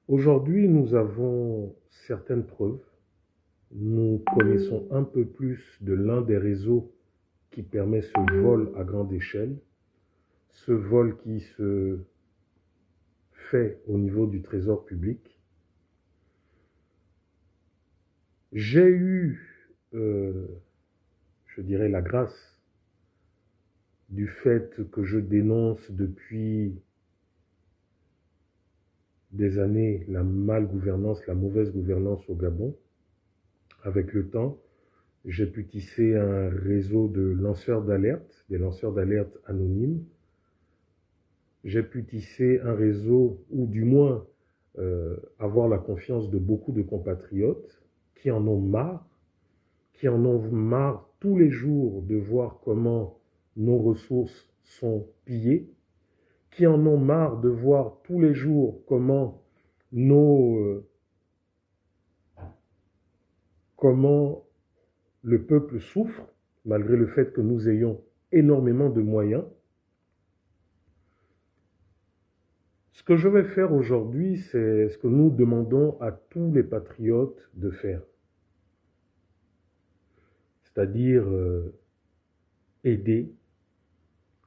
Aujourd'hui, nous avons certaines preuves. Nous connaissons un peu plus de l'un des réseaux qui permet ce vol à grande échelle, ce vol qui se fait au niveau du trésor public. J'ai eu, je dirais, la grâce du fait que je dénonce depuis des années la malgouvernance, la mauvaise gouvernance au Gabon. Avec le temps, j'ai pu tisser un réseau de lanceurs d'alerte, des lanceurs d'alerte anonymes. J'ai pu tisser un réseau, ou du moins avoir la confiance de beaucoup de compatriotes qui en ont marre tous les jours de voir comment nos ressources sont pillées, qui en ont marre de voir tous les jours comment comment le peuple souffre, malgré le fait que nous ayons énormément de moyens. Ce que je vais faire aujourd'hui, c'est ce que nous demandons à tous les patriotes de faire. C'est-à-dire aider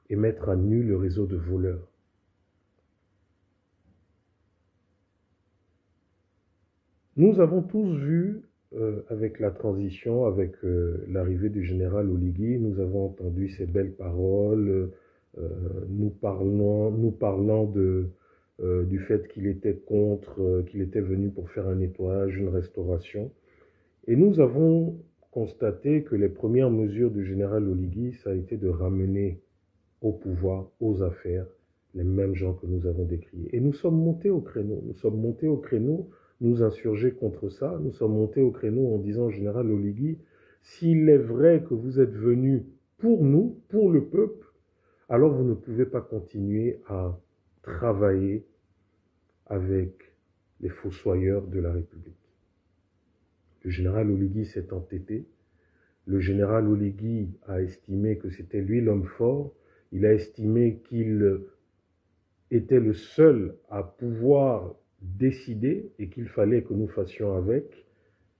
et mettre à nu le réseau de voleurs. Nous avons tous vu, avec la transition, avec l'arrivée du général Oligui, nous avons entendu ces belles paroles, nous parlant du fait qu'il était contre, qu'il était venu pour faire un nettoyage, une restauration. Et nous avons constaté que les premières mesures du général Oligui, ça a été de ramener au pouvoir, aux affaires, les mêmes gens que nous avons décriés. Et nous sommes montés au créneau. Nous sommes montés au créneau, nous insurger contre ça. Nous sommes montés au créneau en disant, général Oligui, s'il est vrai que vous êtes venu pour nous, pour le peuple, alors vous ne pouvez pas continuer à travailler avec les fossoyeurs de la République. Le général Oligui s'est entêté. Le général Oligui a estimé que c'était lui l'homme fort. Il a estimé qu'il était le seul à pouvoir décider et qu'il fallait que nous fassions avec.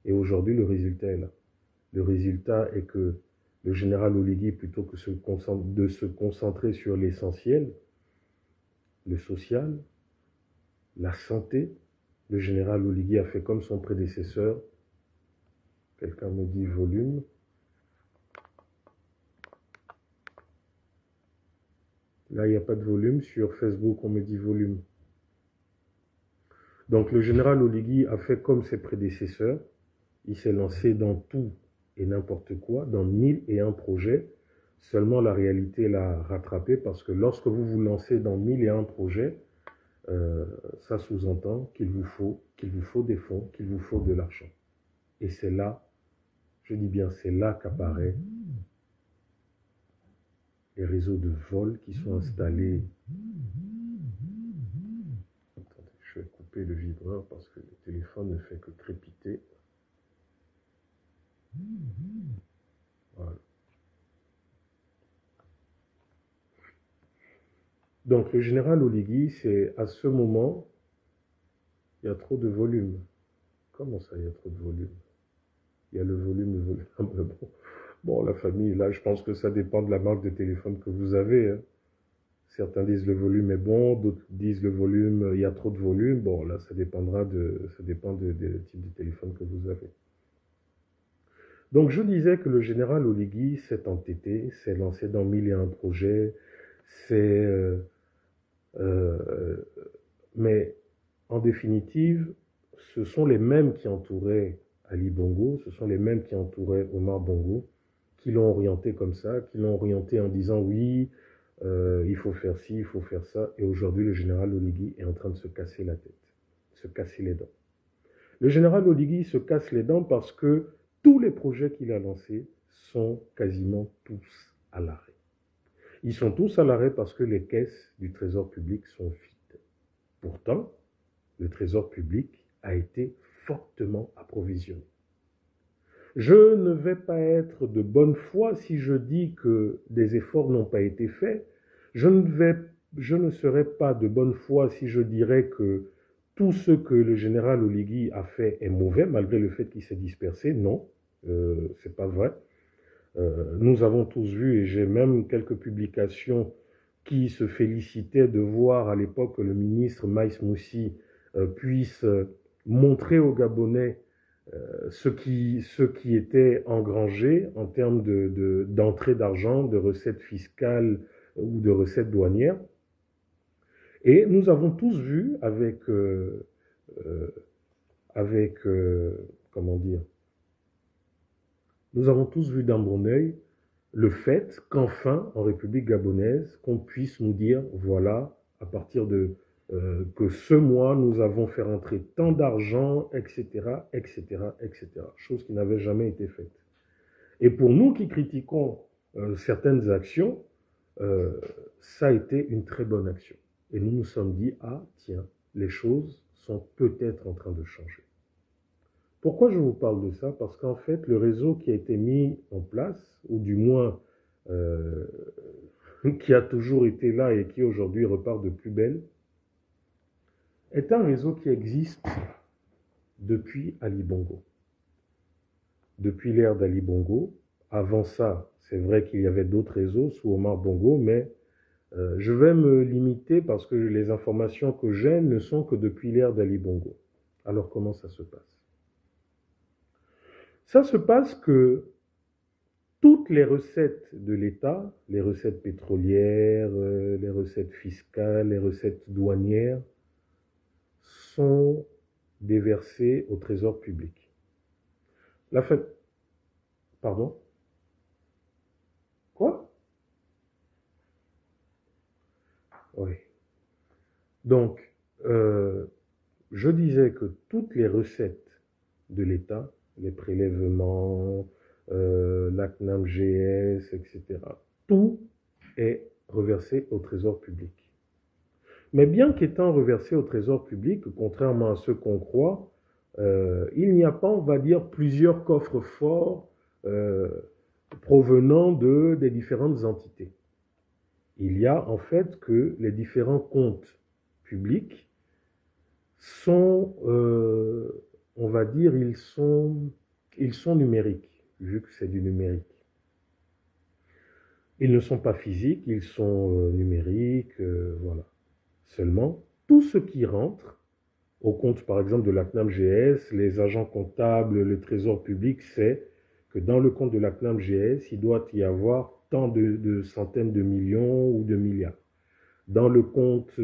Et aujourd'hui, le résultat est là. Le résultat est que le général Oligui, plutôt que de se concentrer sur l'essentiel, le social, la santé, le général Oligui a fait comme son prédécesseur. Quelqu'un me dit volume. Là, il n'y a pas de volume. Sur Facebook, on me dit volume. Donc, le général Oligui a fait comme ses prédécesseurs. Il s'est lancé dans tout et n'importe quoi, dans 1001 projets. Seulement, la réalité l'a rattrapé parce que lorsque vous vous lancez dans 1001 projets, ça sous-entend qu'il vous faut des fonds, qu'il vous faut de l'argent. Et c'est là, je dis bien, c'est là qu'apparaît les réseaux de vol qui sont installés. Attendez, je vais couper le vibreur parce que le téléphone ne fait que crépiter. Voilà. Donc le général Oligui, c'est à ce moment, il y a trop de volume. Comment ça, il y a trop de volume? Il y a le volume. Bon, la famille, là, je pense que ça dépend de la marque de téléphone que vous avez. Hein. Certains disent le volume est bon, d'autres disent le volume, il y a trop de volume. Bon, là, ça dépend des types de téléphone que vous avez. Donc, je disais que le général Oligui s'est entêté, s'est lancé dans 1001 projets, mais en définitive, ce sont les mêmes qui entouraient Ali Bongo, ce sont les mêmes qui entouraient Omar Bongo, qui l'ont orienté comme ça, qui l'ont orienté en disant oui, il faut faire ci, il faut faire ça. Et aujourd'hui, le général Oligui est en train de se casser la tête, se casser les dents. Le général Oligui se casse les dents parce que tous les projets qu'il a lancés sont quasiment tous à l'arrêt. Ils sont tous à l'arrêt parce que les caisses du trésor public sont vides. Pourtant, le trésor public a été fortement approvisionné. Je ne vais pas être de bonne foi si je dis que des efforts n'ont pas été faits. Je ne serai pas de bonne foi si je dirais que tout ce que le général Oligui a fait est mauvais, malgré le fait qu'il s'est dispersé. Non, c'est pas vrai. Nous avons tous vu, et j'ai même quelques publications qui se félicitaient de voir à l'époque que le ministre Maïs Moussi puisse montrer aux Gabonais ce qui était engrangé en termes d'entrée d'argent, de recettes fiscales ou de recettes douanières. Et nous avons tous vu comment dire, nous avons tous vu d'un bon œil le fait qu'enfin, en République gabonaise, qu'on puisse nous dire, voilà, à partir de que ce mois, nous avons fait rentrer tant d'argent, etc., etc., etc. Chose qui n'avait jamais été faite. Et pour nous qui critiquons certaines actions, ça a été une très bonne action. Et nous nous sommes dit, ah tiens, les choses sont peut-être en train de changer. Pourquoi je vous parle de ça? Parce qu'en fait, le réseau qui a été mis en place, ou du moins qui a toujours été là et qui aujourd'hui repart de plus belle, est un réseau qui existe depuis Ali Bongo. Depuis l'ère d'Ali Bongo. Avant ça, c'est vrai qu'il y avait d'autres réseaux sous Omar Bongo, mais je vais me limiter parce que les informations que j'ai ne sont que depuis l'ère d'Ali Bongo. Alors comment ça se passe? Ça se passe que toutes les recettes de l'État, les recettes pétrolières, les recettes fiscales, les recettes douanières, sont déversées au trésor public. La fête... Pardon? Quoi? Oui. Donc, je disais que toutes les recettes de l'État, les prélèvements, la CNAM-GS, etc., tout est reversé au trésor public. Mais bien qu'étant reversé au trésor public, contrairement à ce qu'on croit, il n'y a pas, on va dire, plusieurs coffres forts provenant des différentes entités. Il y a en fait que les différents comptes publics sont, on va dire, ils sont numériques, vu que c'est du numérique. Ils ne sont pas physiques, ils sont numériques, voilà. Seulement, tout ce qui rentre au compte, par exemple, de la CNAM-GS, les agents comptables, le trésor public, c'est que dans le compte de la CNAM-GS, il doit y avoir tant de centaines de millions ou de milliards. Dans le compte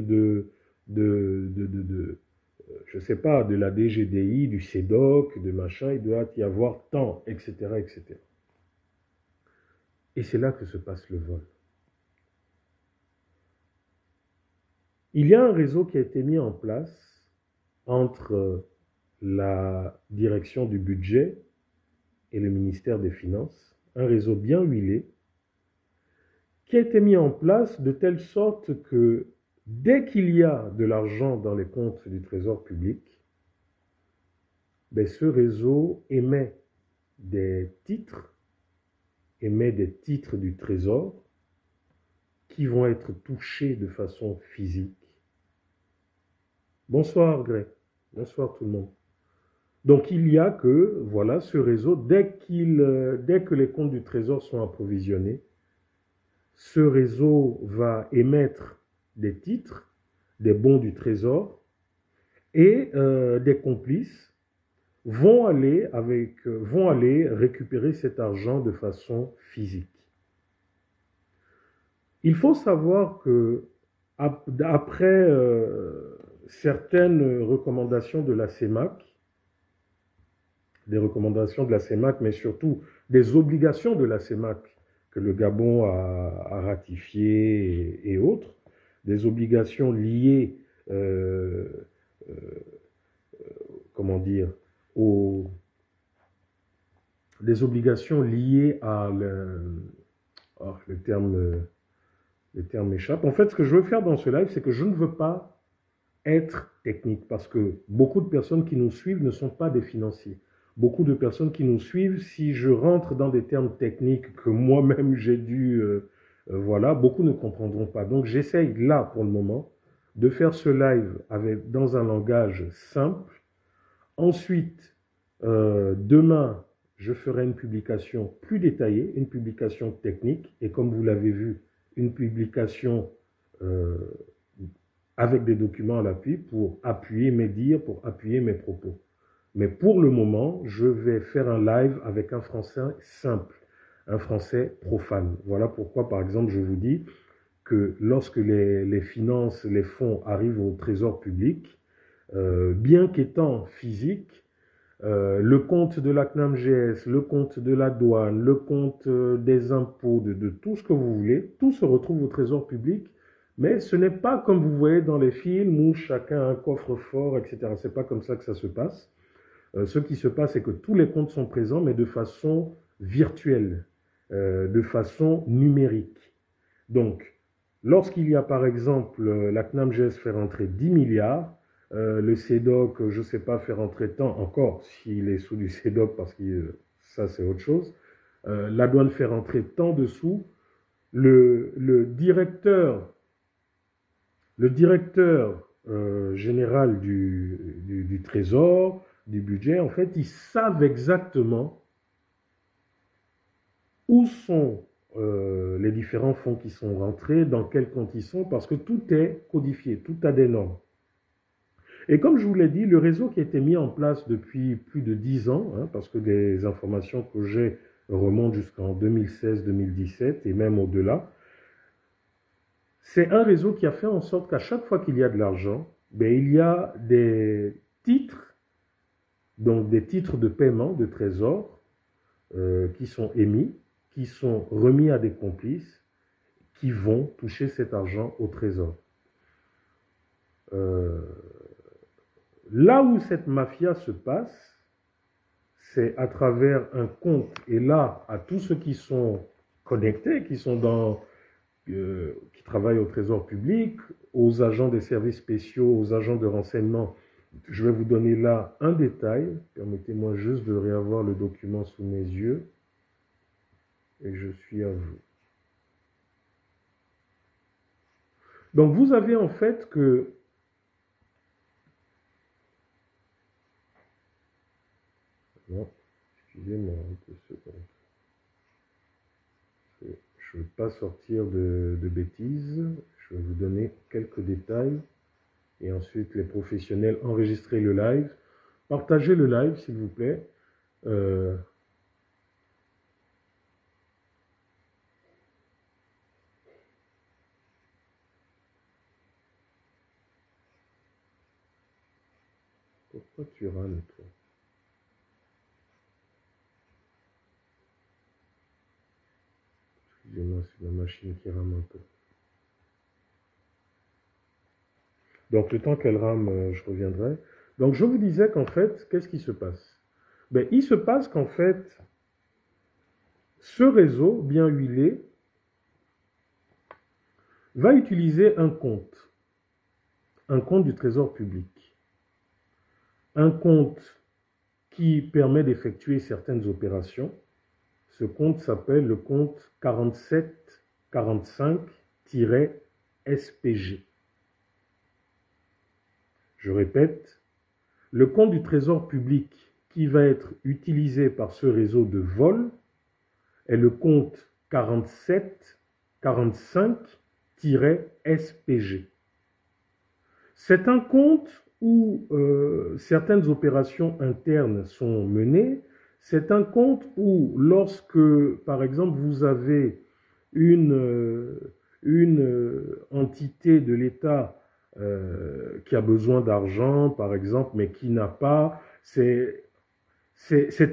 je sais pas, de la DGDI, du CEDOC, de machin, il doit y avoir tant, etc., etc. Et c'est là que se passe le vol. Il y a un réseau qui a été mis en place entre la direction du budget et le ministère des Finances, un réseau bien huilé, qui a été mis en place de telle sorte que dès qu'il y a de l'argent dans les comptes du trésor public, ce réseau émet des titres du trésor qui vont être touchés de façon physique. Bonsoir Greg, bonsoir tout le monde. Donc il y a que, voilà, ce réseau, dès que les comptes du trésor sont approvisionnés, ce réseau va émettre des titres, des bons du trésor, et des complices vont aller récupérer cet argent de façon physique. Il faut savoir que après certaines recommandations de la CEMAC, mais surtout des obligations de la CEMAC que le Gabon a ratifiées et autres, des obligations liées, des obligations liées à le terme m'échappe. En fait, ce que je veux faire dans ce live, c'est que je ne veux pas être technique, parce que beaucoup de personnes qui nous suivent ne sont pas des financiers. Beaucoup de personnes qui nous suivent, si je rentre dans des termes techniques que moi-même j'ai dû, voilà, beaucoup ne comprendront pas. Donc j'essaye là, pour le moment, de faire ce live dans un langage simple. Ensuite, demain, je ferai une publication plus détaillée, une publication technique, et comme vous l'avez vu, une publication avec des documents à l'appui pour appuyer mes dires, pour appuyer mes propos. Mais pour le moment, je vais faire un live avec un français simple, un français profane. Voilà pourquoi, par exemple, je vous dis que lorsque les finances, les fonds arrivent au trésor public, bien qu'étant physique, le compte de la CNAMGS, le compte de la douane, le compte des impôts, de tout ce que vous voulez, tout se retrouve au trésor public, mais ce n'est pas comme vous voyez dans les films où chacun a un coffre-fort, etc. C'est pas comme ça que ça se passe. Ce qui se passe, c'est que tous les comptes sont présents, mais de façon virtuelle, de façon numérique. Donc, lorsqu'il y a par exemple la CNAMGS fait rentrer 10 milliards, le CEDOC, je ne sais pas, fait rentrer tant, encore s'il est sous du CEDOC, parce que ça c'est autre chose, la douane fait rentrer tant de sous, le directeur général du Trésor, du budget, en fait, ils savent exactement où sont les différents fonds qui sont rentrés, dans quels comptes ils sont, parce que tout est codifié, tout a des normes. Et comme je vous l'ai dit, le réseau qui a été mis en place depuis plus de 10 ans, hein, parce que les informations que j'ai remontent jusqu'en 2016-2017 et même au-delà, c'est un réseau qui a fait en sorte qu'à chaque fois qu'il y a de l'argent, ben, il y a des titres, donc des titres de paiement de trésor qui sont émis, qui sont remis à des complices qui vont toucher cet argent au trésor. Là où cette mafia se passe, c'est à travers un compte. Et là, à tous ceux qui sont connectés, qui sont qui travaillent au trésor public, aux agents des services spéciaux, aux agents de renseignement, je vais vous donner là un détail. Permettez-moi juste de réavoir le document sous mes yeux. Et je suis à vous. Donc vous avez en fait que non, excusez-moi un peu seconde. Je ne veux pas sortir de bêtises. Je vais vous donner quelques détails. Et ensuite, les professionnels, enregistrez le live. Partagez le live, s'il vous plaît. Pourquoi tu râles, toi? Excusez-moi, c'est la machine qui rame un peu. Donc, le temps qu'elle rame, je reviendrai. Donc, je vous disais qu'en fait, qu'est-ce qui se passe? Ben, il se passe qu'en fait, ce réseau bien huilé va utiliser un compte du trésor public. Un compte qui permet d'effectuer certaines opérations. Ce compte s'appelle le compte 4745-SPG. Je répète, le compte du trésor public qui va être utilisé par ce réseau de vol est le compte 4745-SPG. C'est un compte où certaines opérations internes sont menées. C'est un compte où lorsque, par exemple, vous avez une entité de l'État qui a besoin d'argent, par exemple, mais qui n'a pas, c'est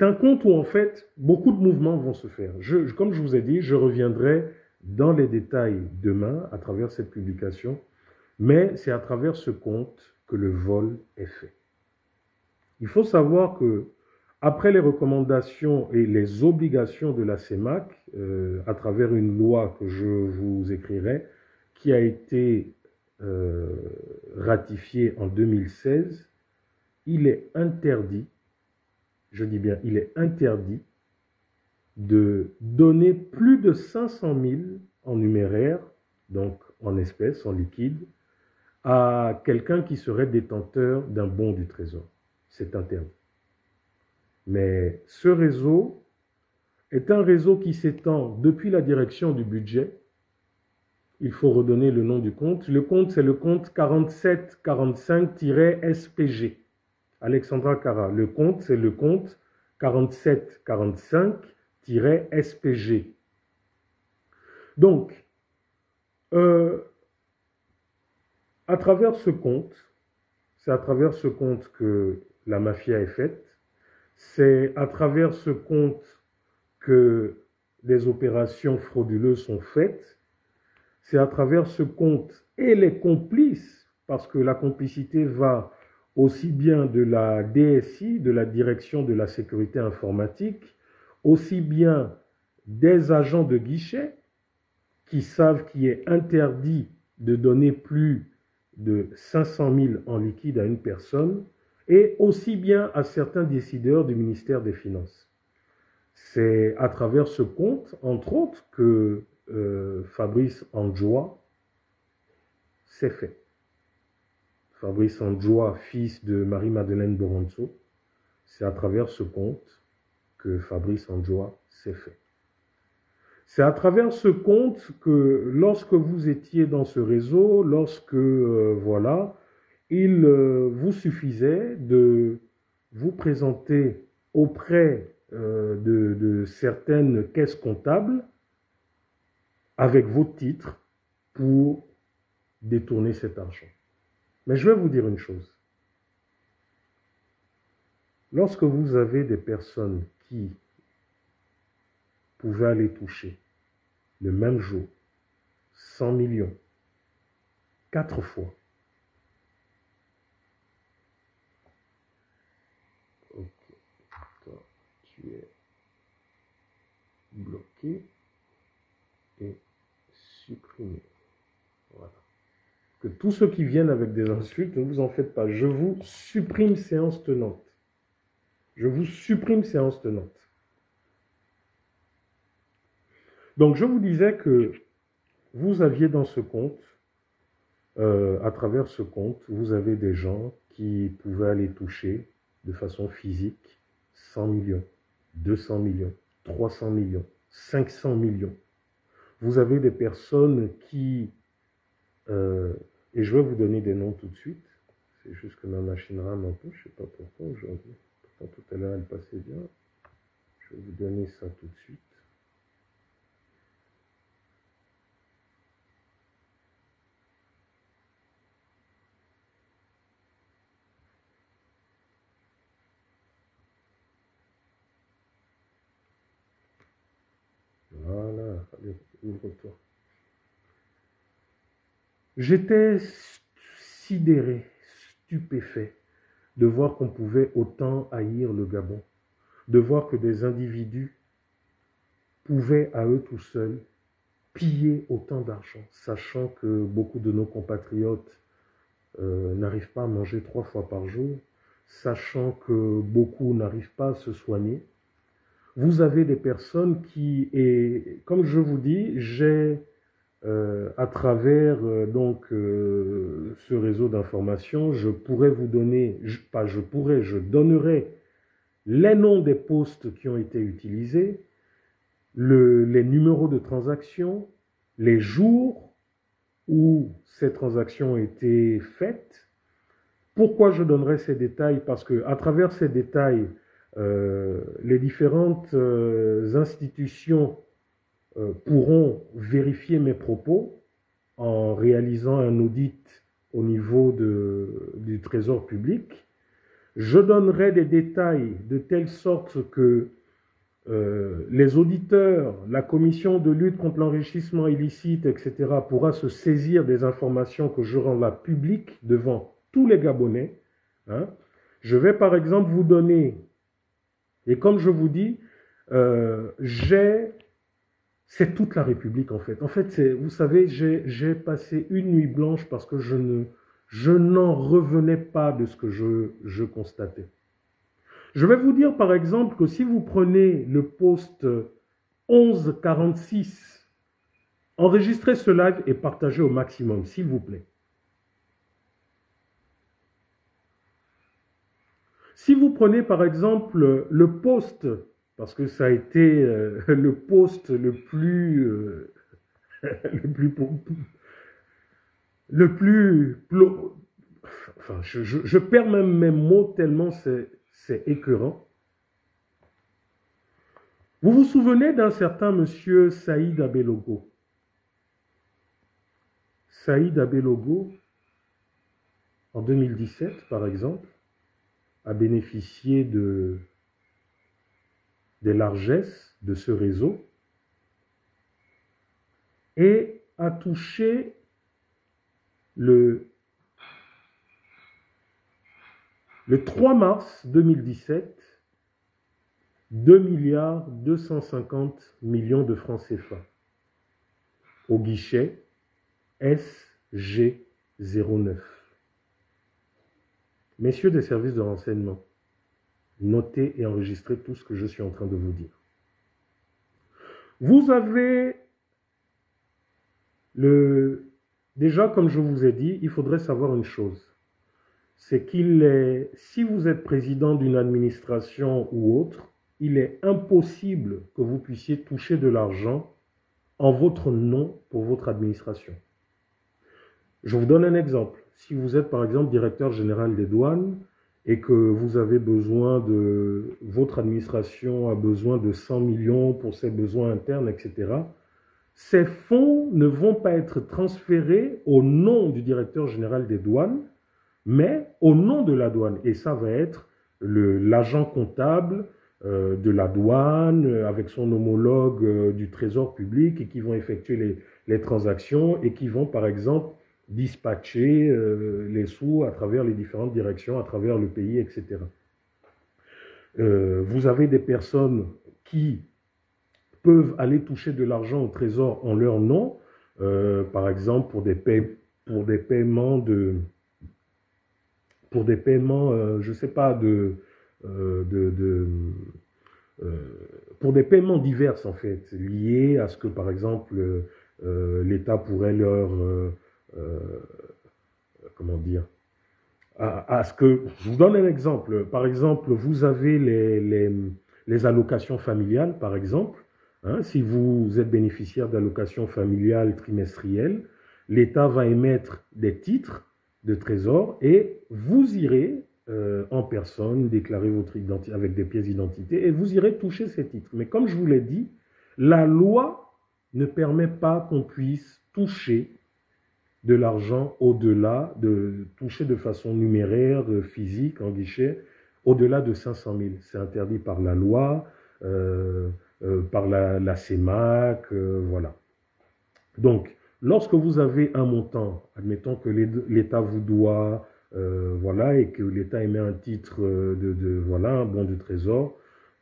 un compte où, en fait, beaucoup de mouvements vont se faire. Comme je vous ai dit, je reviendrai dans les détails demain à travers cette publication, mais c'est à travers ce compte que le vol est fait. Il faut savoir que, après les recommandations et les obligations de la CEMAC, à travers une loi que je vous écrirai, qui a été ratifiée en 2016, il est interdit, je dis bien, il est interdit de donner plus de 500 000 en numéraire, donc en espèces, en liquide, à quelqu'un qui serait détenteur d'un bon du Trésor. C'est interdit. Mais ce réseau est un réseau qui s'étend depuis la direction du budget. Il faut redonner le nom du compte. Le compte, c'est le compte 4745-SPG. Alexandra Cara. Le compte, c'est le compte 4745-SPG. Donc, à travers ce compte, c'est à travers ce compte que la mafia est faite. C'est à travers ce compte que les opérations frauduleuses sont faites. C'est à travers ce compte et les complices, parce que la complicité va aussi bien de la DSI, de la Direction de la Sécurité Informatique, aussi bien des agents de guichet qui savent qu'il est interdit de donner plus de 500 000 en liquide à une personne, et aussi bien à certains décideurs du ministère des Finances. C'est à travers ce compte, entre autres, que Fabrice Andjoua s'est fait. Fabrice Andjoua, fils de Marie-Madeleine Doronzo, c'est à travers ce compte que Fabrice Andjoua s'est fait. C'est à travers ce compte que lorsque vous étiez dans ce réseau, lorsque, voilà, il vous suffisait de vous présenter auprès de certaines caisses comptables avec vos titres pour détourner cet argent. Mais je vais vous dire une chose. Lorsque vous avez des personnes qui pouvaient aller toucher le même jour 100 millions 4 fois, ok, toi tu es bloqué et supprimé. Voilà. Que tous ceux qui viennent avec des insultes, ne vous en faites pas. Je vous supprime séance tenante. Je vous supprime séance tenante. Donc, je vous disais que vous aviez dans ce compte, à travers ce compte, vous avez des gens qui pouvaient aller toucher de façon physique 100 millions, 200 millions, 300 millions, 500 millions. Vous avez des personnes qui, et je vais vous donner des noms tout de suite, c'est juste que ma machine rame un peu, je ne sais pas pourquoi aujourd'hui, pourtant tout à l'heure elle passait bien. Je vais vous donner ça tout de suite. Voilà, allez, ouvre-toi. J'étais sidéré, stupéfait de voir qu'on pouvait autant haïr le Gabon, de voir que des individus pouvaient à eux tout seuls piller autant d'argent, sachant que beaucoup de nos compatriotes n'arrivent pas à manger 3 fois par jour, sachant que beaucoup n'arrivent pas à se soigner. Vous avez des personnes qui, et comme je vous dis, j'ai à travers ce réseau d'information, je pourrais vous donner, je donnerai les noms des postes qui ont été utilisés, les numéros de transaction, les jours où ces transactions ont été faites. Pourquoi je donnerai ces détails? Parce que à travers ces détails, les différentes institutions pourront vérifier mes propos en réalisant un audit au niveau du Trésor public. Je donnerai des détails de telle sorte que les auditeurs, la commission de lutte contre l'enrichissement illicite, etc., pourra se saisir des informations que je rends là publiques devant tous les Gabonais. Hein. Je vais par exemple vous donner, et comme je vous dis, c'est toute la République en fait. En fait, vous savez, j'ai passé une nuit blanche parce que je n'en revenais pas de ce que je constatais. Je vais vous dire par exemple que si vous prenez le post 1146, enregistrez ce live et partagez au maximum, s'il vous plaît. Si vous prenez par exemple le poste, parce que ça a été le poste le plus, le plus, le plus, enfin, je perds même mes mots tellement c'est écœurant. Vous vous souvenez d'un certain monsieur Saïd Abelogo? Saïd Abelogo, en 2017 par exemple, a bénéficié des largesses de ce réseau et a touché le 3 mars 2017 2 milliards 250 millions de francs CFA au guichet SG09. Messieurs des services de renseignement, notez et enregistrez tout ce que je suis en train de vous dire. Vous avez déjà, comme je vous ai dit, il faudrait savoir une chose. C'est si vous êtes président d'une administration ou autre, il est impossible que vous puissiez toucher de l'argent en votre nom pour votre administration. Je vous donne un exemple. Si vous êtes par exemple directeur général des douanes et que vous avez besoin votre administration a besoin de 100 millions pour ses besoins internes, etc., ces fonds ne vont pas être transférés au nom du directeur général des douanes, mais au nom de la douane. Et ça va être l'agent comptable de la douane avec son homologue du trésor public et qui vont effectuer les transactions et qui vont par exemple dispatcher les sous à travers les différentes directions, à travers le pays, etc. Vous avez des personnes qui peuvent aller toucher de l'argent au trésor en leur nom, par exemple pour des paiements je ne sais pas, pour des paiements divers en fait, liés à ce que par exemple l'État pourrait leur, comment dire, à ce que, je vous donne un exemple, par exemple vous avez les allocations familiales par exemple, hein, si vous êtes bénéficiaire d'allocations familiales trimestrielles, l'État va émettre des titres de trésor et vous irez en personne déclarer votre identité avec des pièces d'identité et vous irez toucher ces titres. Mais comme je vous l'ai dit, la loi ne permet pas qu'on puisse toucher de l'argent au-delà, de toucher de façon numéraire, physique, en guichet, au-delà de 500 000. C'est interdit par la loi, par la CEMAC, voilà. Donc, lorsque vous avez un montant, admettons que l'État vous doit, voilà, et que l'État émet un titre voilà, un bon du trésor,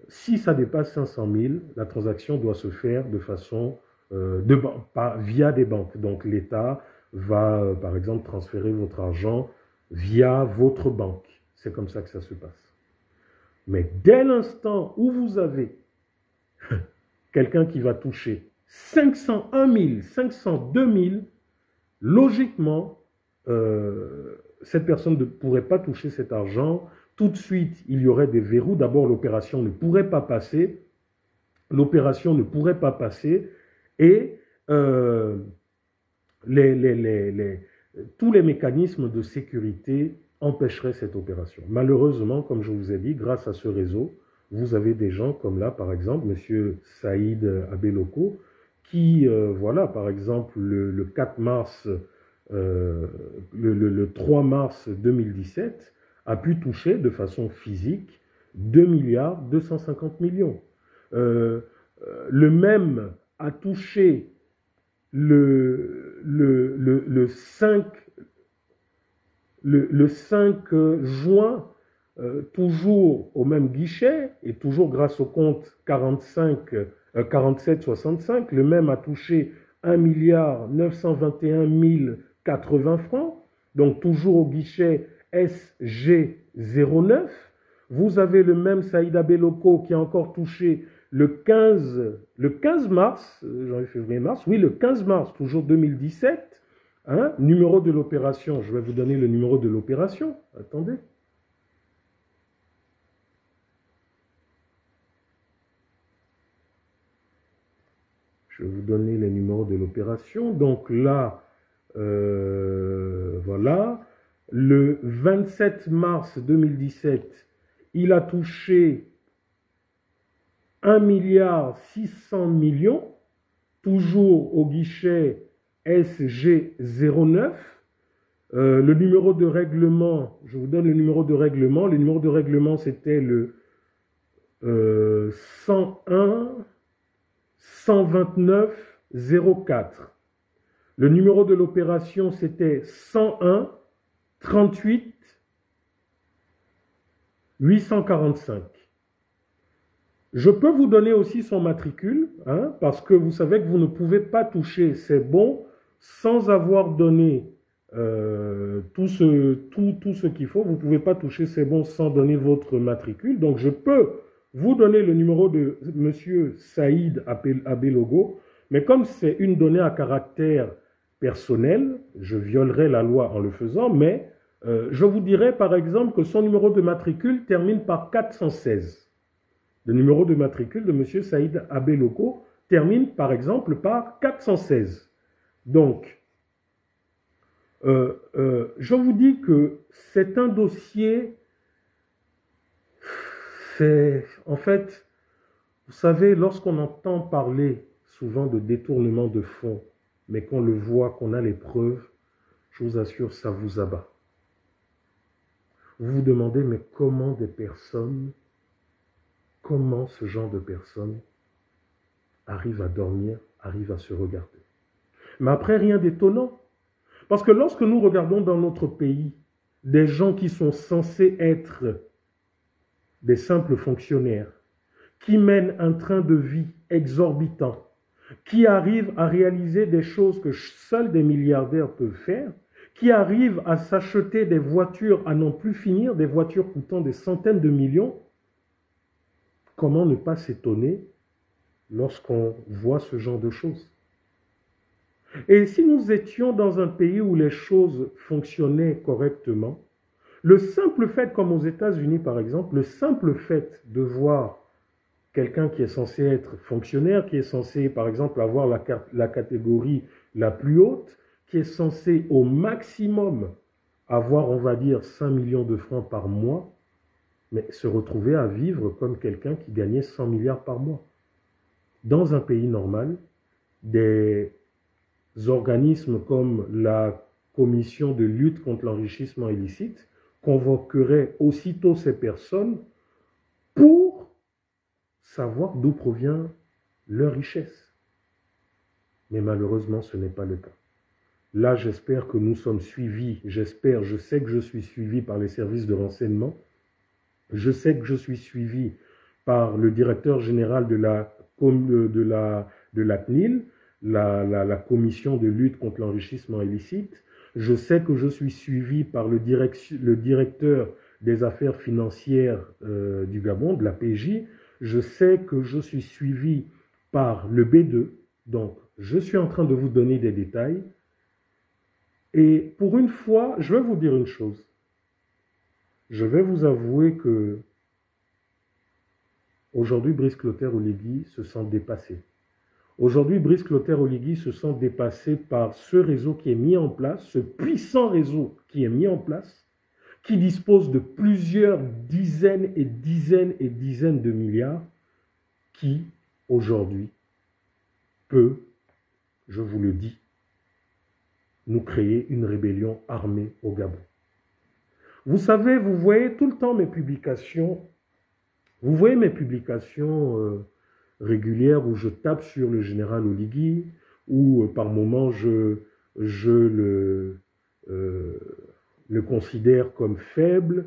si ça dépasse 500 000, la transaction doit se faire de façon, via des banques. Donc l'État va, par exemple, transférer votre argent via votre banque. C'est comme ça que ça se passe. Mais dès l'instant où vous avez quelqu'un qui va toucher 501 000, 502 000, logiquement, cette personne ne pourrait pas toucher cet argent. Tout de suite, il y aurait des verrous. D'abord, l'opération ne pourrait pas passer. L'opération ne pourrait pas passer et tous les mécanismes de sécurité empêcheraient cette opération. Malheureusement, comme je vous ai dit, grâce à ce réseau, vous avez des gens comme là, par exemple, M. Saïd Abelogo, qui, voilà, par exemple, le 4 mars, le 3 mars 2017, a pu toucher de façon physique 2 milliards 250 millions. Le même a touché le 5 juin, toujours au même guichet, et toujours grâce au compte 4765, le même a touché 1 milliard 921 080 francs, donc toujours au guichet SG09. Vous avez le même Saïd Abelogo qui a encore touché le 15 mars, janvier, février, mars, oui, le 15 mars, toujours 2017, hein, numéro de l'opération, je vais vous donner le numéro de l'opération, attendez. Je vais vous donner les numéros de l'opération. Donc là, voilà. Le 27 mars 2017, il a touché 1,6 milliard, toujours au guichet SG09. Le numéro de règlement, je vous donne le numéro de règlement. Le numéro de règlement, c'était le 101 129 04. Le numéro de l'opération, c'était 101 38 845. Je peux vous donner aussi son matricule, hein, parce que vous savez que vous ne pouvez pas toucher ces bons sans avoir donné tout ce qu'il faut. Vous ne pouvez pas toucher ces bons sans donner votre matricule. Donc, je peux vous donner le numéro de M. Saïd Abelogo, mais comme c'est une donnée à caractère personnel, je violerai la loi en le faisant, mais je vous dirai par exemple que son numéro de matricule termine par 416. Le numéro de matricule de M. Saïd Abelogo termine par exemple par 416. Donc, je vous dis que c'est un dossier, en fait, vous savez, lorsqu'on entend parler souvent de détournement de fonds, mais qu'on le voit, qu'on a les preuves, je vous assure, ça vous abat. Vous vous demandez, mais comment ce genre de personnes arrivent à dormir, arrivent à se regarder? Mais après, rien d'étonnant. Parce que lorsque nous regardons dans notre pays des gens qui sont censés être des simples fonctionnaires, qui mènent un train de vie exorbitant, qui arrivent à réaliser des choses que seuls des milliardaires peuvent faire, qui arrivent à s'acheter des voitures à n'en plus finir, des voitures coûtant des centaines de millions, comment ne pas s'étonner lorsqu'on voit ce genre de choses? Et si nous étions dans un pays où les choses fonctionnaient correctement, le simple fait, comme aux États-Unis par exemple, le simple fait de voir quelqu'un qui est censé être fonctionnaire, qui est censé par exemple avoir la catégorie la plus haute, qui est censé au maximum avoir, on va dire, 5 millions de francs par mois, mais se retrouver à vivre comme quelqu'un qui gagnait 100 milliards par mois. Dans un pays normal, des organismes comme la Commission de lutte contre l'enrichissement illicite convoqueraient aussitôt ces personnes pour savoir d'où provient leur richesse. Mais malheureusement, ce n'est pas le cas. Là, j'espère que nous sommes suivis, je sais que je suis suivi par les services de renseignement, je sais que je suis suivi par le directeur général de la CNIL, la commission de lutte contre l'enrichissement illicite. Je sais que je suis suivi par le directeur des affaires financières du Gabon, de la PJ. Je sais que je suis suivi par le B2. Donc, je suis en train de vous donner des détails. Et pour une fois, je vais vous dire une chose. Je vais vous avouer que aujourd'hui, Brice Clotaire Oligui se sent dépassé. Aujourd'hui, Brice Clotaire Oligui se sent dépassé par ce réseau qui est mis en place, ce puissant réseau qui est mis en place, qui dispose de plusieurs dizaines et dizaines et dizaines de milliards, qui, aujourd'hui, peut, je vous le dis, nous créer une rébellion armée au Gabon. Vous savez, vous voyez tout le temps mes publications, vous voyez mes publications régulières où je tape sur le général Oligui, où par moments je le considère comme faible,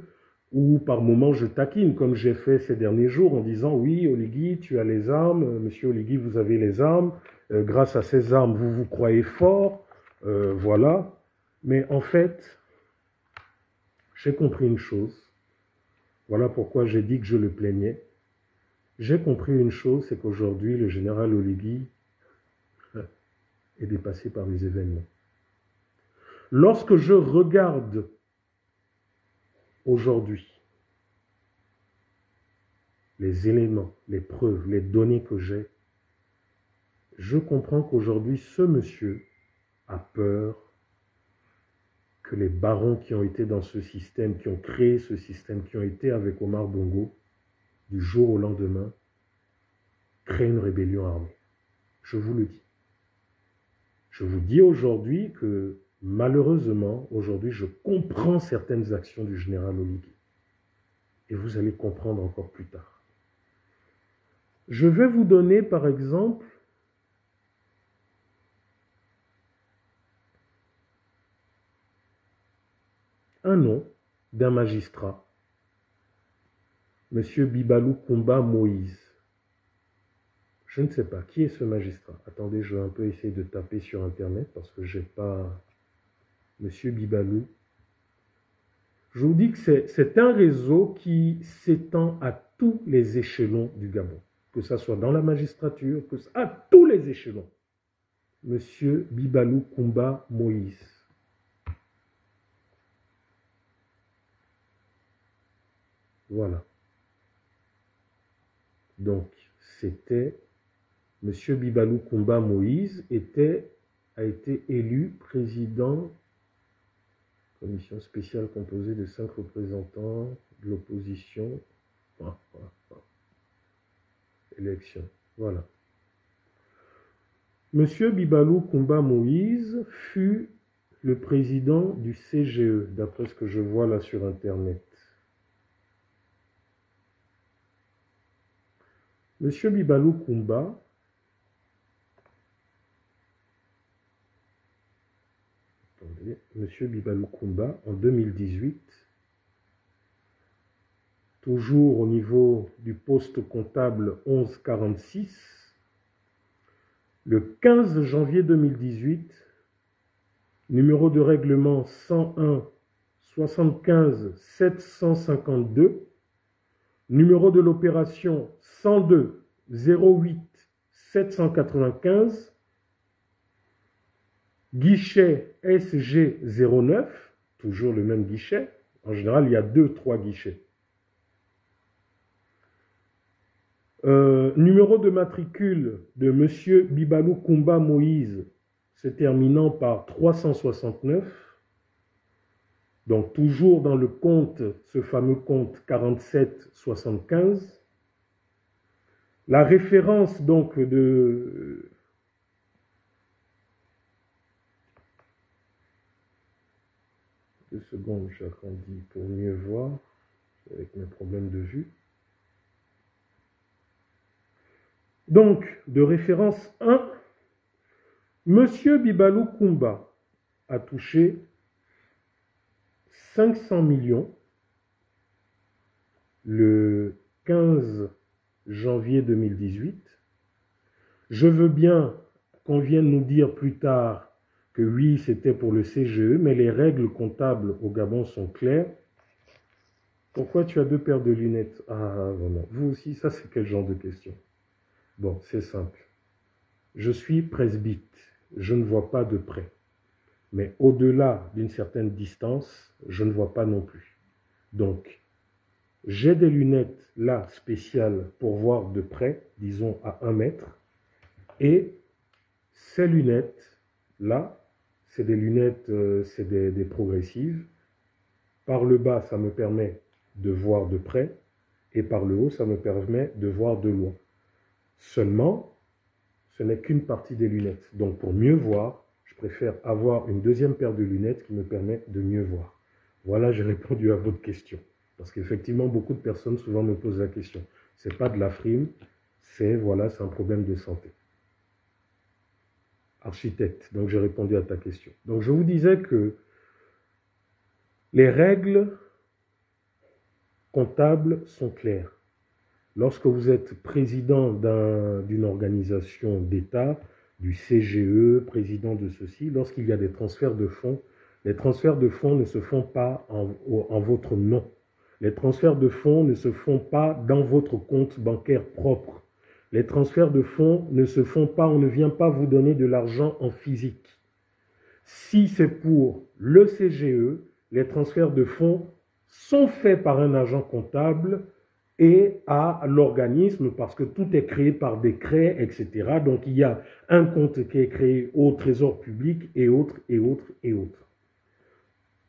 ou par moments je taquine, comme j'ai fait ces derniers jours en disant « Oui, Oligui, tu as les armes, monsieur Oligui, vous avez les armes, grâce à ces armes, vous vous croyez fort, voilà. » Mais en fait, j'ai compris une chose. Voilà pourquoi j'ai dit que je le plaignais. J'ai compris une chose, c'est qu'aujourd'hui, le général Oligui est dépassé par les événements. Lorsque je regarde aujourd'hui les éléments, les preuves, les données que j'ai, je comprends qu'aujourd'hui, ce monsieur a peur que les barons qui ont été dans ce système, qui ont créé ce système, qui ont été avec Omar Bongo, du jour au lendemain, créent une rébellion armée. Je vous le dis. Je vous dis aujourd'hui que, malheureusement, aujourd'hui, je comprends certaines actions du général Oligui. Et vous allez comprendre encore plus tard. Je vais vous donner, par exemple, un nom d'un magistrat, M. Bibalou Koumba Moïse. Je ne sais pas qui est ce magistrat. Attendez, je vais un peu essayer de taper sur Internet parce que je n'ai pas M. Bibalou. Je vous dis que c'est un réseau qui s'étend à tous les échelons du Gabon, que ce soit dans la magistrature, à tous les échelons. M. Bibalou Koumba Moïse. Voilà. Donc, c'était M. Bibalou Koumba Moïse a été élu président, commission spéciale composée de 5 représentants de l'opposition. Élection. Voilà. M. Bibalou Koumba Moïse fut le président du CGE, d'après ce que je vois là sur Internet. M. Bibalou Koumba M. Bibalou Koumba, en 2018, toujours au niveau du poste comptable 1146, le 15 janvier 2018, numéro de règlement 101 75 752, numéro de l'opération 102 08 795, guichet SG09, toujours le même guichet. En général, il y a 2-3 guichets. Numéro de matricule de M. Bibalou Koumba Moïse, se terminant par 369. Donc, toujours dans le compte, ce fameux compte 4775. La référence, donc, de... Deux secondes, j'agrandis pour mieux voir, avec mes problèmes de vue. Donc, de référence 1, M. Bibalou Koumba a touché 500 millions le 15 janvier 2018. Je veux bien qu'on vienne nous dire plus tard que oui, c'était pour le CGE, mais les règles comptables au Gabon sont claires. Pourquoi tu as 2 paires de lunettes? Ah, vraiment. Vous aussi, ça, c'est quel genre de question? Bon, c'est simple. Je suis presbyte. Je ne vois pas de près. Mais au-delà d'une certaine distance, je ne vois pas non plus. Donc, j'ai des lunettes là spéciales pour voir de près, disons à 1 mètre. Et ces lunettes là, c'est des lunettes, c'est des progressives. Par le bas, ça me permet de voir de près. Et par le haut, ça me permet de voir de loin. Seulement, ce n'est qu'une partie des lunettes. Donc, pour mieux voir, je préfère avoir une deuxième paire de lunettes qui me permet de mieux voir. Voilà, j'ai répondu à votre question. Parce qu'effectivement, beaucoup de personnes souvent me posent la question. Ce n'est pas de la frime, c'est un problème de santé. Architecte, donc j'ai répondu à ta question. Donc, je vous disais que les règles comptables sont claires. Lorsque vous êtes président d'une organisation d'État, du CGE, président de ceci, lorsqu'il y a des transferts de fonds, les transferts de fonds ne se font pas en votre nom. Les transferts de fonds ne se font pas dans votre compte bancaire propre. Les transferts de fonds ne se font pas, on ne vient pas vous donner de l'argent en physique. Si c'est pour le CGE, les transferts de fonds sont faits par un agent comptable et à l'organisme, parce que tout est créé par décret, etc. Donc il y a un compte qui est créé au Trésor public et autres, et autres, et autres.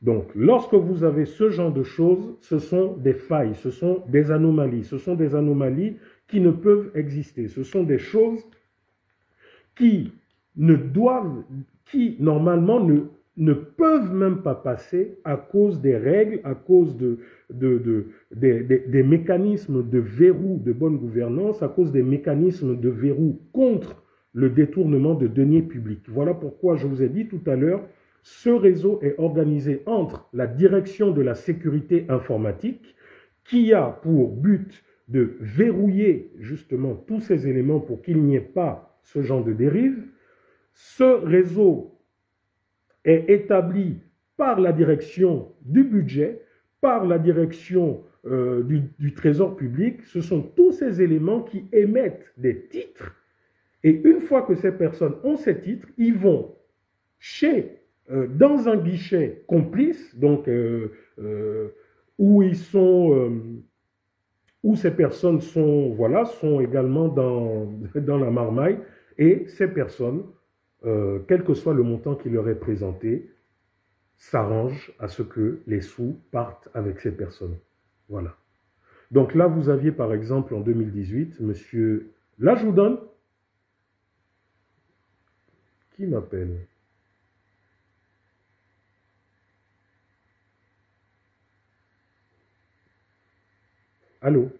Donc lorsque vous avez ce genre de choses, ce sont des failles, ce sont des anomalies, qui ne peuvent exister. Ce sont des choses qui qui normalement ne peuvent même pas passer à cause des règles, à cause des mécanismes de verrou de bonne gouvernance, à cause des mécanismes de verrou contre le détournement de deniers publics. Voilà pourquoi je vous ai dit tout à l'heure, ce réseau est organisé entre la direction de la sécurité informatique, qui a pour but de verrouiller justement tous ces éléments pour qu'il n'y ait pas ce genre de dérive. Ce réseau est établi par la direction du budget, par la direction du Trésor public. Ce sont tous ces éléments qui émettent des titres. Et une fois que ces personnes ont ces titres, ils vont dans un guichet complice, donc où ces personnes sont également dans la marmaille, et ces personnes, quel que soit le montant qui leur est présenté, s'arrangent à ce que les sous partent avec ces personnes. Voilà. Donc là, vous aviez par exemple en 2018, monsieur... Là, je vous donne... Qui m'appelle? Allô?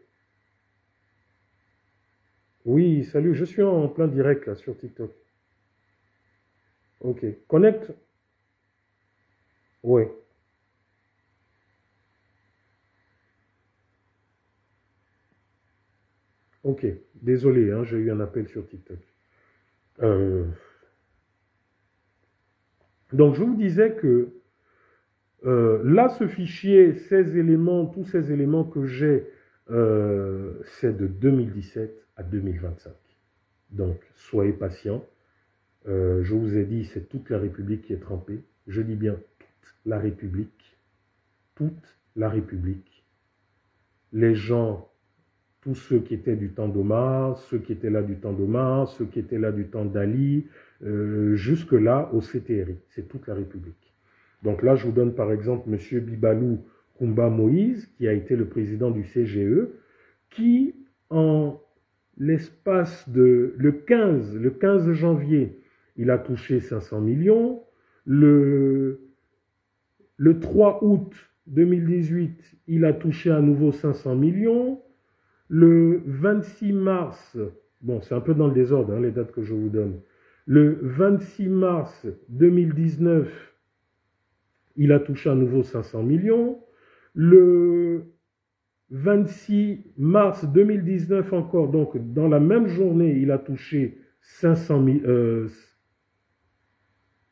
Oui, salut, je suis en plein direct là sur TikTok. Ok. Connecte? Ouais. Ok. Désolé, hein, j'ai eu un appel sur TikTok. Euh, Donc je vous disais que là, ce fichier, ces éléments, tous ces éléments que j'ai, c'est de 2017 à 2025. Donc, soyez patients. Je vous ai dit, c'est toute la République qui est trempée. Je dis bien toute la République. Toute la République. Les gens, tous ceux qui étaient du temps d'Omar, ceux qui étaient là du temps d'Omar, ceux qui étaient là du temps d'Ali, jusque-là au CTRI. C'est toute la République. Donc là, je vous donne par exemple M. Bibalou Koumba Moïse, qui a été le président du CGE, qui, en l'espace de le 15 janvier, il a touché 500 millions. Le 3 août 2018, il a touché à nouveau 500 millions. Le 26 mars, bon, c'est un peu dans le désordre, hein, les dates que je vous donne. Le 26 mars 2019, il a touché à nouveau 500 millions. Le 26 mars 2019 encore, donc dans la même journée, il a touché 500 000,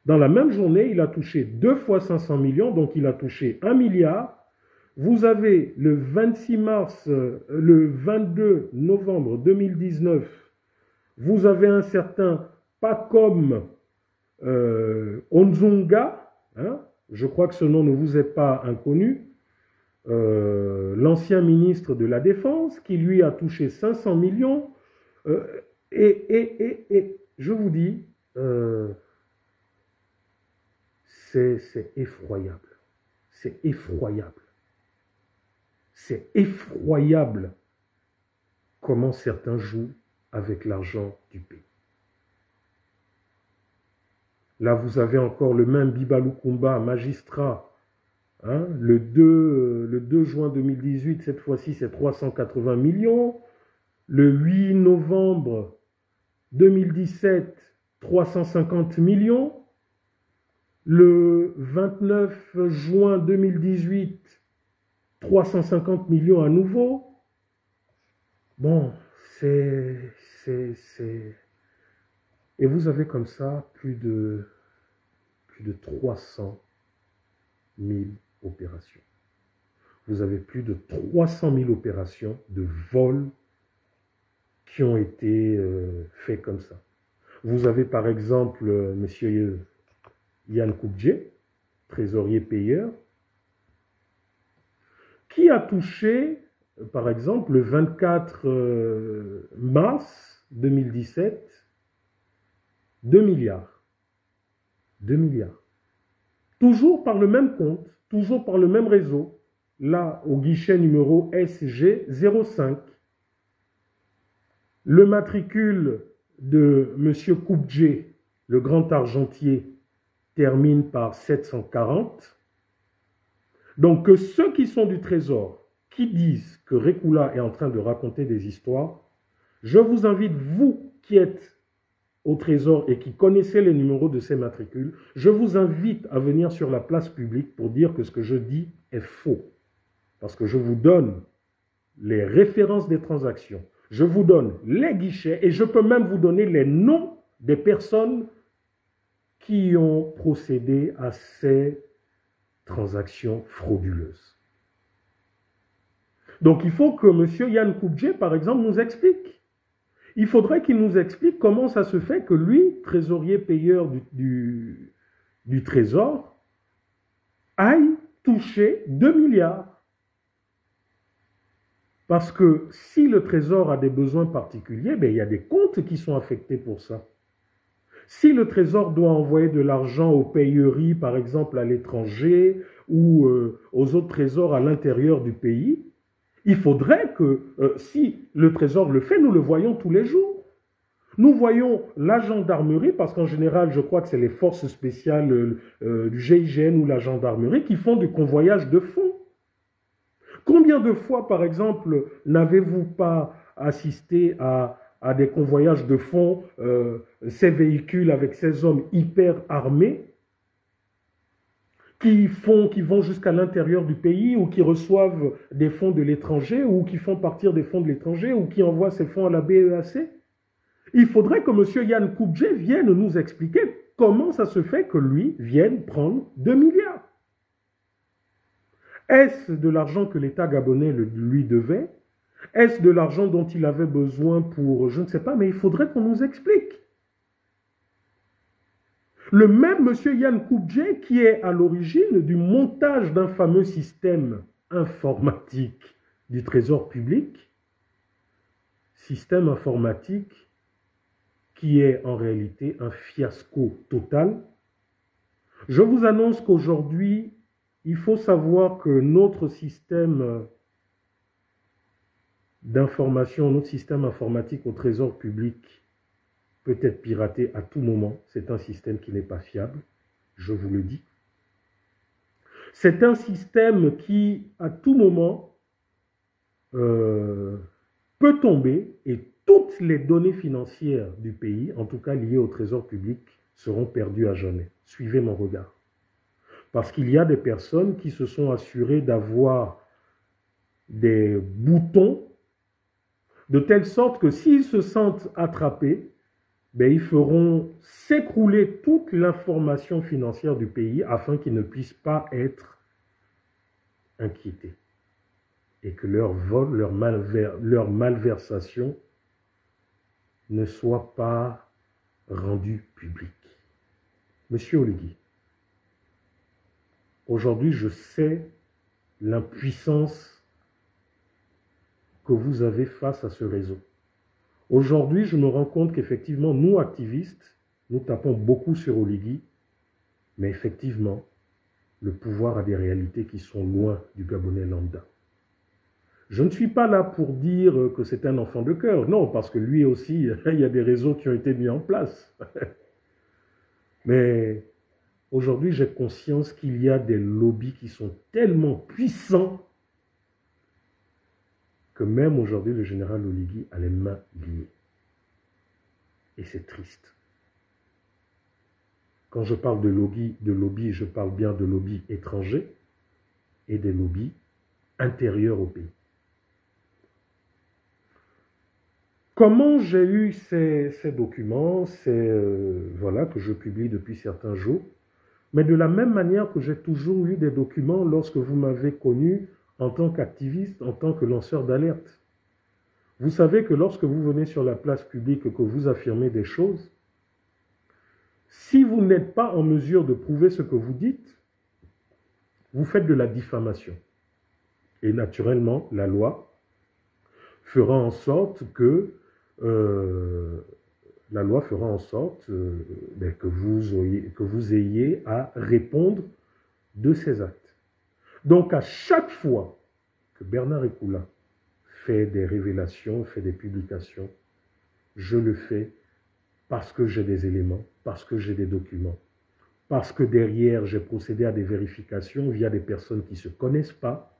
dans la même journée, il a touché 2 fois 500 millions, donc il a touché 1 milliard. Vous avez le 26 mars, le 22 novembre 2019, vous avez un certain Pacom Onzunga, hein, je crois que ce nom ne vous est pas inconnu, l'ancien ministre de la Défense, qui lui a touché 500 millions. Et je vous dis, c'est effroyable. C'est effroyable. C'est effroyable comment certains jouent avec l'argent du pays. Là, vous avez encore le même Bibalou Koumba, magistrat. Hein, le 2 juin 2018, cette fois-ci, c'est 380 millions. Le 8 novembre 2017, 350 millions. Le 29 juin 2018, 350 millions à nouveau. Bon, c'est... Et vous avez comme ça plus de 300 000 opérations. Vous avez plus de 300 000 opérations de vol qui ont été faites comme ça. Vous avez par exemple M. Yann Koubdje, trésorier payeur, qui a touché par exemple, le 24 mars 2017, 2 milliards. 2 milliards. Toujours par le même compte, toujours par le même réseau, là, au guichet numéro SG05. Le matricule de M. Koubdje, le grand argentier, termine par 740. Donc, que ceux qui sont du Trésor, qui disent que Rekula est en train de raconter des histoires, je vous invite, vous qui êtes au Trésor et qui connaissez les numéros de ces matricules, je vous invite à venir sur la place publique pour dire que ce que je dis est faux. Parce que je vous donne les références des transactions, je vous donne les guichets et je peux même vous donner les noms des personnes qui ont procédé à ces transactions frauduleuses. Donc il faut que M. Yann Koubdje, par exemple, nous explique. Il faudrait qu'il nous explique comment ça se fait que lui, trésorier payeur du Trésor, aille toucher 2 milliards. Parce que si le Trésor a des besoins particuliers, ben, il y a des comptes qui sont affectés pour ça. Si le Trésor doit envoyer de l'argent aux payeries, par exemple à l'étranger, ou aux autres trésors à l'intérieur du pays, il faudrait que, si le Trésor le fait, nous le voyons tous les jours. Nous voyons la gendarmerie, parce qu'en général, je crois que c'est les forces spéciales du GIGN ou la gendarmerie qui font du convoyage de fonds. Combien de fois, par exemple, n'avez-vous pas assisté à des convoyages de fonds, ces véhicules avec ces hommes hyper armés qui vont jusqu'à l'intérieur du pays ou qui reçoivent des fonds de l'étranger ou qui font partir des fonds de l'étranger ou qui envoient ces fonds à la BEAC? Il faudrait que M. Yann Koubdje vienne nous expliquer comment ça se fait que lui vienne prendre 2 milliards. Est-ce de l'argent que l'État gabonais lui devait? Est-ce de l'argent dont il avait besoin pour, je ne sais pas, mais il faudrait qu'on nous explique. Le même M. Yann Koubdje qui est à l'origine du montage d'un fameux système informatique du Trésor public, système informatique qui est en réalité un fiasco total. Je vous annonce qu'aujourd'hui, il faut savoir que notre système d'information, notre système informatique au Trésor public peut être piraté à tout moment. C'est un système qui n'est pas fiable, je vous le dis. C'est un système qui, à tout moment, peut tomber et toutes les données financières du pays, en tout cas liées au Trésor public, seront perdues à jamais. Suivez mon regard. Parce qu'il y a des personnes qui se sont assurées d'avoir des boutons de telle sorte que s'ils se sentent attrapés, ben, ils feront s'écrouler toute l'information financière du pays afin qu'ils ne puissent pas être inquiétés et que leur vol, leur malversation ne soit pas rendue publique. Monsieur Oligui, aujourd'hui, je sais l'impuissance que vous avez face à ce réseau. Aujourd'hui, je me rends compte qu'effectivement, nous, activistes, nous tapons beaucoup sur Oligui, mais effectivement, le pouvoir a des réalités qui sont loin du Gabonais lambda. Je ne suis pas là pour dire que c'est un enfant de cœur, non, parce que lui aussi, il y a des réseaux qui ont été mis en place. Mais aujourd'hui, j'ai conscience qu'il y a des lobbies qui sont tellement puissants que même aujourd'hui, le général Oligui a les mains liées. Et c'est triste. Quand je parle de lobby, je parle bien de lobbies étrangers et des lobbies intérieurs au pays. Comment j'ai eu ces documents, voilà, que je publie depuis certains jours, mais de la même manière que j'ai toujours eu des documents lorsque vous m'avez connu en tant qu'activiste, en tant que lanceur d'alerte. Vous savez que lorsque vous venez sur la place publique et que vous affirmez des choses, si vous n'êtes pas en mesure de prouver ce que vous dites, vous faites de la diffamation. Et naturellement, la loi fera en sorte que la loi fera en sorte que vous ayez à répondre de ces actes. Donc à chaque fois que Bernard Ekoula fait des révélations, fait des publications, je le fais parce que j'ai des éléments, parce que j'ai des documents, parce que derrière j'ai procédé à des vérifications via des personnes qui ne se connaissent pas,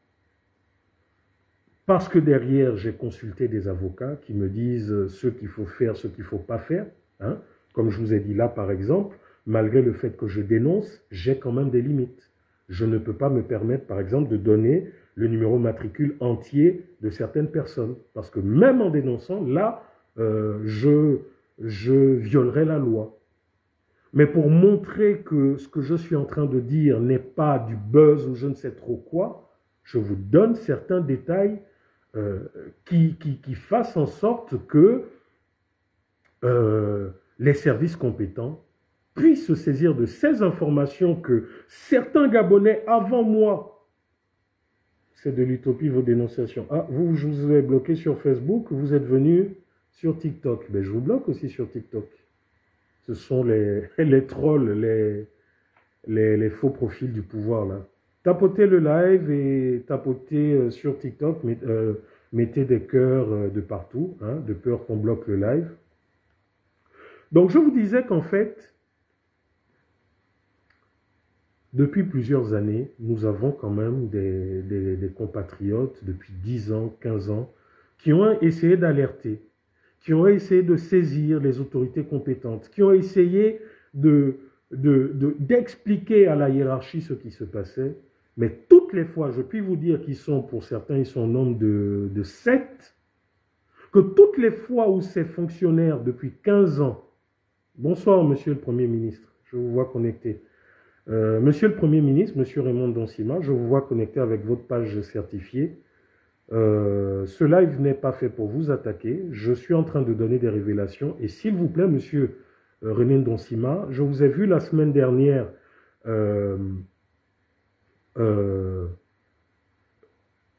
parce que derrière, j'ai consulté des avocats qui me disent ce qu'il faut faire, ce qu'il ne faut pas faire. Hein. Comme je vous ai dit là, par exemple, malgré le fait que je dénonce, j'ai quand même des limites. Je ne peux pas me permettre, par exemple, de donner le numéro matricule entier de certaines personnes. Parce que même en dénonçant, là, je violerai la loi. Mais pour montrer que ce que je suis en train de dire n'est pas du buzz ou je ne sais trop quoi, je vous donne certains détails qui fassent en sorte que les services compétents puissent se saisir de ces informations que certains Gabonais avant moi, c'est de l'utopie vos dénonciations. Ah, je vous ai bloqué sur Facebook, vous êtes venu sur TikTok. Ben, je vous bloque aussi sur TikTok. Ce sont les trolls, les faux profils du pouvoir là. Tapotez le live et tapotez sur TikTok, mettez des cœurs de partout, hein, de peur qu'on bloque le live. Donc je vous disais qu'en fait, depuis plusieurs années, nous avons quand même des compatriotes depuis 10 ans, 15 ans, qui ont essayé d'alerter, qui ont essayé de saisir les autorités compétentes, qui ont essayé d'expliquer à la hiérarchie ce qui se passait. Mais toutes les fois, je puis vous dire qu'ils sont, pour certains, ils sont au nombre de 7, que toutes les fois où ces fonctionnaires, depuis 15 ans, bonsoir Monsieur le Premier ministre, je vous vois connecté. Monsieur le Premier ministre, Monsieur Raymond Donsima, je vous vois connecté avec votre page certifiée. Ce live n'est pas fait pour vous attaquer, je suis en train de donner des révélations. Et s'il vous plaît, Monsieur Raymond Donsima, je vous ai vu la semaine dernière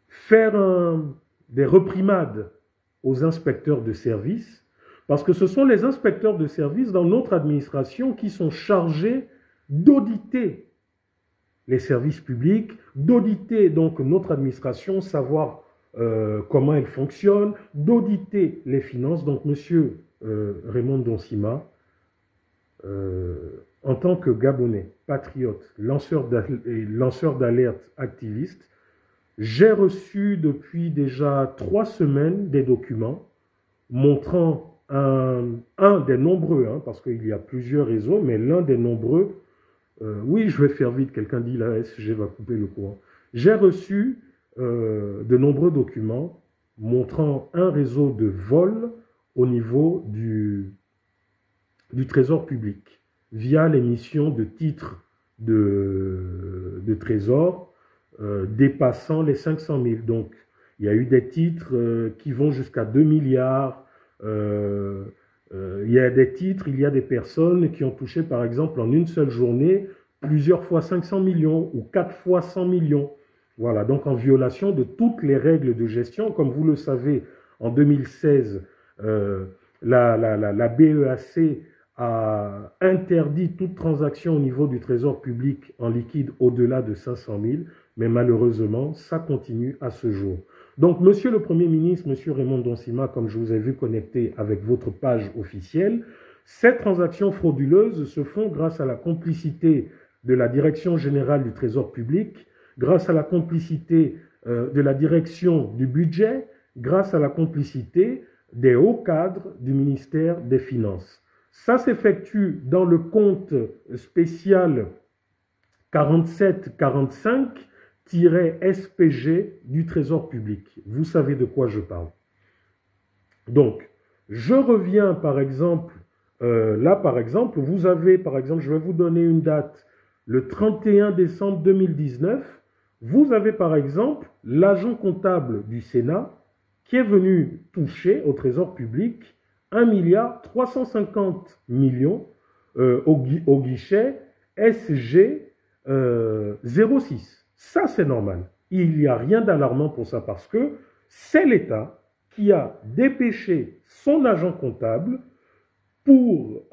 faire des reprimades aux inspecteurs de service, parce que ce sont les inspecteurs de service dans notre administration qui sont chargés d'auditer les services publics, d'auditer donc notre administration, savoir comment elle fonctionne, d'auditer les finances. Donc, Monsieur Raymond Donsima, en tant que Gabonais, patriote, lanceur d'alerte, activiste, j'ai reçu depuis déjà 3 semaines des documents montrant un des nombreux, hein, parce qu'il y a plusieurs réseaux, mais l'un des nombreux, oui, je vais faire vite, quelqu'un dit la SG va couper le courant. J'ai reçu de nombreux documents montrant un réseau de vol au niveau du trésor public, via l'émission de titres de trésor dépassant les 500 000. Donc, il y a eu des titres qui vont jusqu'à 2 milliards. Il y a des titres, il y a des personnes qui ont touché, par exemple, en une seule journée, plusieurs fois 500 millions ou 4 fois 100 millions. Voilà, donc en violation de toutes les règles de gestion. Comme vous le savez, en 2016, la BEAC a interdit toute transaction au niveau du trésor public en liquide au-delà de 500 000, mais malheureusement, ça continue à ce jour. Donc, Monsieur le Premier ministre, Monsieur Raymond Donsima, comme je vous ai vu connecté avec votre page officielle, ces transactions frauduleuses se font grâce à la complicité de la Direction générale du Trésor public, grâce à la complicité de la Direction du budget, grâce à la complicité des hauts cadres du ministère des Finances. Ça s'effectue dans le compte spécial 4745-SPG du Trésor public. Vous savez de quoi je parle. Donc, je reviens par exemple, là par exemple, vous avez par exemple, je vais vous donner une date, le 31 décembre 2019, vous avez par exemple l'agent comptable du Sénat qui est venu toucher au Trésor public 1,350 milliard au guichet SG 06. Ça, c'est normal. Il n'y a rien d'alarmant pour ça parce que c'est l'État qui a dépêché son agent comptable pour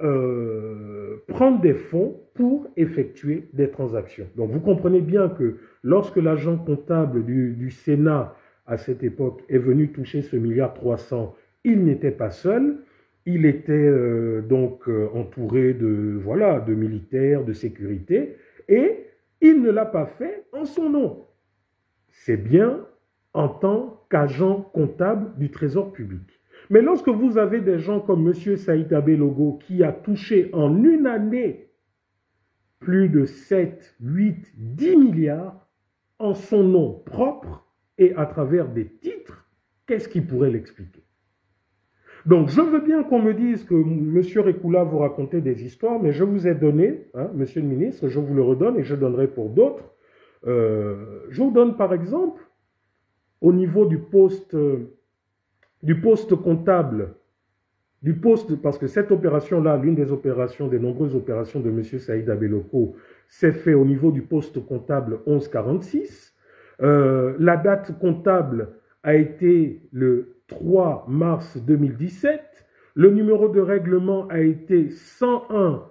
prendre des fonds pour effectuer des transactions. Donc vous comprenez bien que lorsque l'agent comptable du Sénat à cette époque est venu toucher ce 1,3 milliard, il n'était pas seul, il était entouré de militaires, de sécurité, et il ne l'a pas fait en son nom. C'est bien en tant qu'agent comptable du Trésor public. Mais lorsque vous avez des gens comme M. Saïd Abelogo qui a touché en une année plus de 7, 8, 10 milliards en son nom propre et à travers des titres, qu'est-ce qui pourrait l'expliquer? Donc, je veux bien qu'on me dise que M. Rekula vous racontait des histoires, mais je vous ai donné, Monsieur le ministre, je vous le redonne et je donnerai pour d'autres. Je vous donne par exemple, au niveau du poste comptable, parce que cette opération-là, l'une des nombreuses opérations de M. Saïd Abelogo, s'est fait au niveau du poste comptable 1146. La date comptable a été le 3 mars 2017. Le numéro de règlement a été 101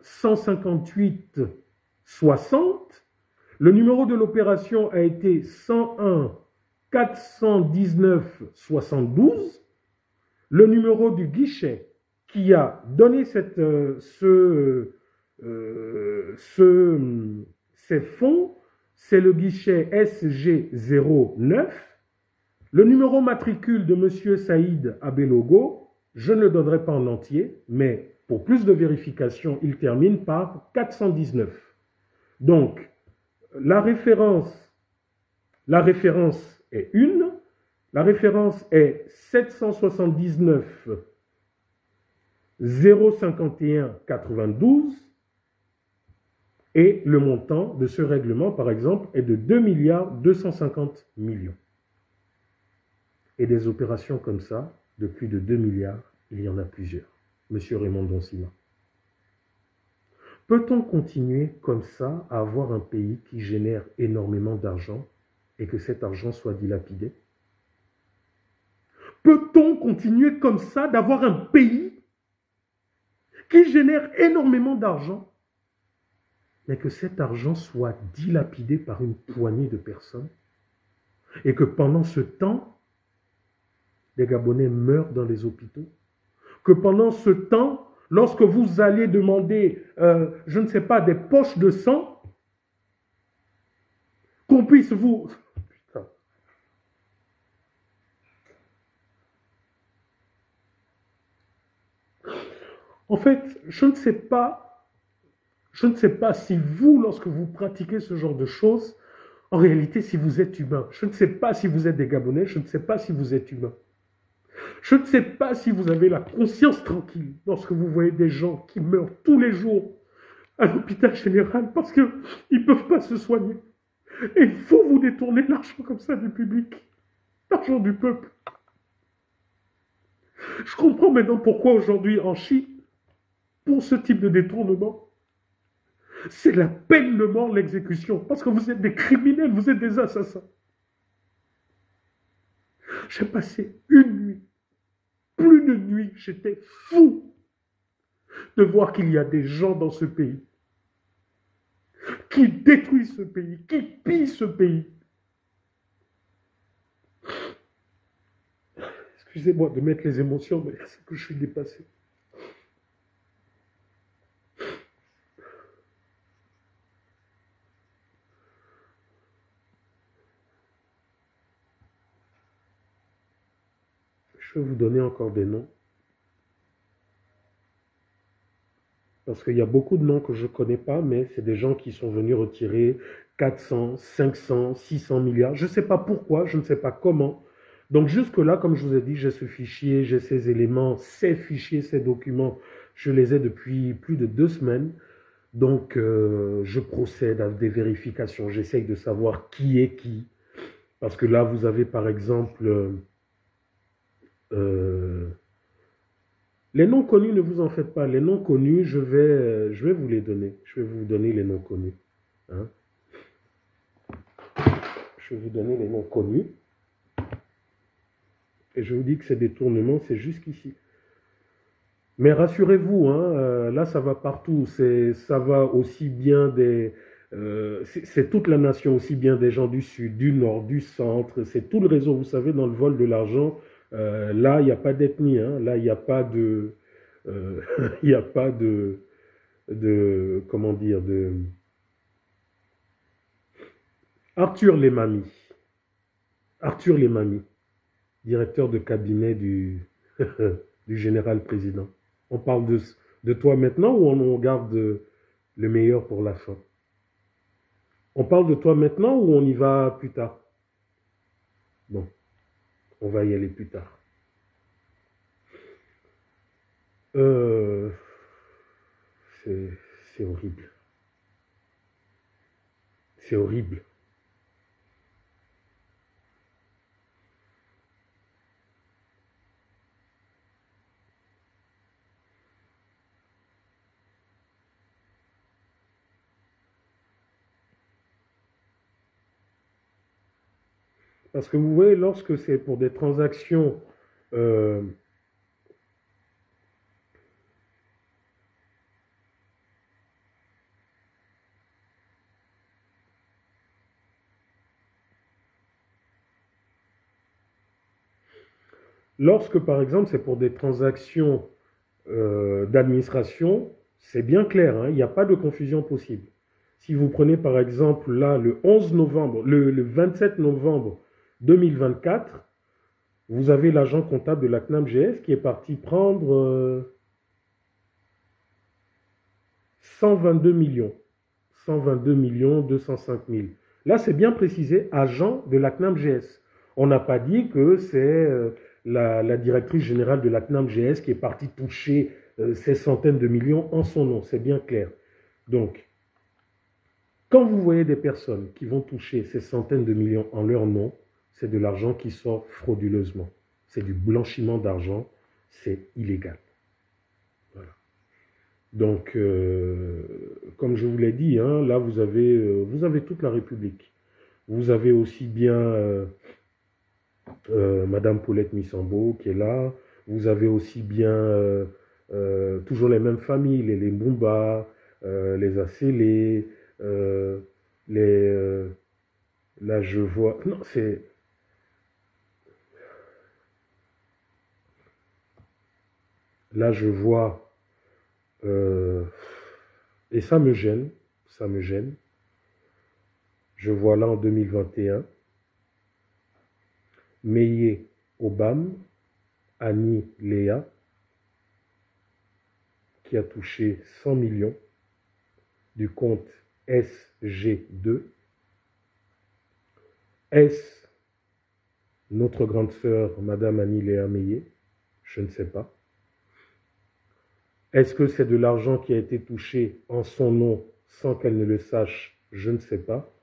158 60. Le numéro de l'opération a été 101 419 72. Le numéro du guichet qui a donné ces fonds, c'est le guichet SG09. Le numéro matricule de M. Saïd Abelogo, je ne le donnerai pas en entier, mais pour plus de vérification, il termine par 419. Donc, la référence est une. La référence est 779 051 92 et le montant de ce règlement, par exemple, est de 2 milliards 250 millions. Et des opérations comme ça, de plus de 2 milliards, il y en a plusieurs. Monsieur Raymond Donsima. Peut-on continuer comme ça à avoir un pays qui génère énormément d'argent et que cet argent soit dilapidé? Peut-on continuer comme ça d'avoir un pays qui génère énormément d'argent, mais que cet argent soit dilapidé par une poignée de personnes et que pendant ce temps, des Gabonais meurent dans les hôpitaux? Que pendant ce temps, lorsque vous allez demander, je ne sais pas, des poches de sang, qu'on puisse vous... En fait, je ne sais pas si vous, lorsque vous pratiquez ce genre de choses, en réalité, si vous êtes humain. Je ne sais pas si vous êtes des Gabonais, je ne sais pas si vous êtes humain. Je ne sais pas si vous avez la conscience tranquille lorsque vous voyez des gens qui meurent tous les jours à l'hôpital général parce qu'ils ne peuvent pas se soigner. Et vous, vous détournez l'argent comme ça du public, l'argent du peuple. Je comprends maintenant pourquoi aujourd'hui en Chine, pour ce type de détournement, c'est la peine de mort, l'exécution. Parce que vous êtes des criminels, vous êtes des assassins. J'ai passé une nuit, plus de nuit, j'étais fou de voir qu'il y a des gens dans ce pays qui détruisent ce pays, qui pillent ce pays. Excusez-moi de mettre les émotions, mais c'est que je suis dépassé. Je vais vous donner encore des noms. Parce qu'il y a beaucoup de noms que je ne connais pas, mais c'est des gens qui sont venus retirer 400, 500, 600 milliards. Je ne sais pas pourquoi, je ne sais pas comment. Donc jusque-là, comme je vous ai dit, j'ai ce fichier, j'ai ces éléments, ces fichiers, ces documents. Je les ai depuis plus de 2 semaines. Donc je procède à des vérifications. J'essaye de savoir qui est qui. Parce que là, vous avez par exemple... les noms connus, ne vous en faites pas. Les noms connus, je vais vous les donner. Je vais vous donner les noms connus. Hein? Je vais vous donner les noms connus. Et je vous dis que ces détournements, c'est jusqu'ici. Mais rassurez-vous, hein, là, ça va partout. Ça va aussi bien des... c'est toute la nation, aussi bien des gens du sud, du nord, du centre. C'est tout le réseau. Vous savez, dans le vol de l'argent, là, il n'y a pas d'ethnie. Hein, là, il n'y a pas de... il n'y a pas comment dire, Arthur Lemami. Arthur Lemami, directeur de cabinet du général président. On parle de toi maintenant ou on garde le meilleur pour la fin? On parle de toi maintenant ou on y va plus tard? Bon, on va y aller plus tard. Euh, c'est horrible. C'est horrible. Parce que vous voyez, lorsque c'est pour des transactions euh, lorsque, par exemple, c'est pour des transactions d'administration, c'est bien clair, hein, il n'y a pas de confusion possible. Si vous prenez par exemple là le 11 novembre, le 27 novembre 2024, vous avez l'agent comptable de la CNAM-GS qui est parti prendre 122 millions. 122 millions 205 000. Là, c'est bien précisé, agent de la CNAM-GS. On n'a pas dit que c'est la directrice générale de la CNAM-GS qui est partie toucher ces centaines de millions en son nom. C'est bien clair. Donc, quand vous voyez des personnes qui vont toucher ces centaines de millions en leur nom, c'est de l'argent qui sort frauduleusement. C'est du blanchiment d'argent, c'est illégal. Voilà. Donc, comme je vous l'ai dit, hein, là, vous avez toute la République. Vous avez aussi bien Madame Paulette Missambo qui est là. Vous avez aussi bien toujours les mêmes familles, les Mbumba, les Acélé, les... là, je vois... Non, c'est... Là, je vois... et ça me gêne, ça me gêne. Je vois là en 2021, Meye Obam, Annie Léa, qui a touché 100 millions du compte SG2. Est-ce notre grande sœur, Madame Annie Léa Meye? Je ne sais pas. Est-ce que c'est de l'argent qui a été touché en son nom sans qu'elle ne le sache? Je ne sais pas.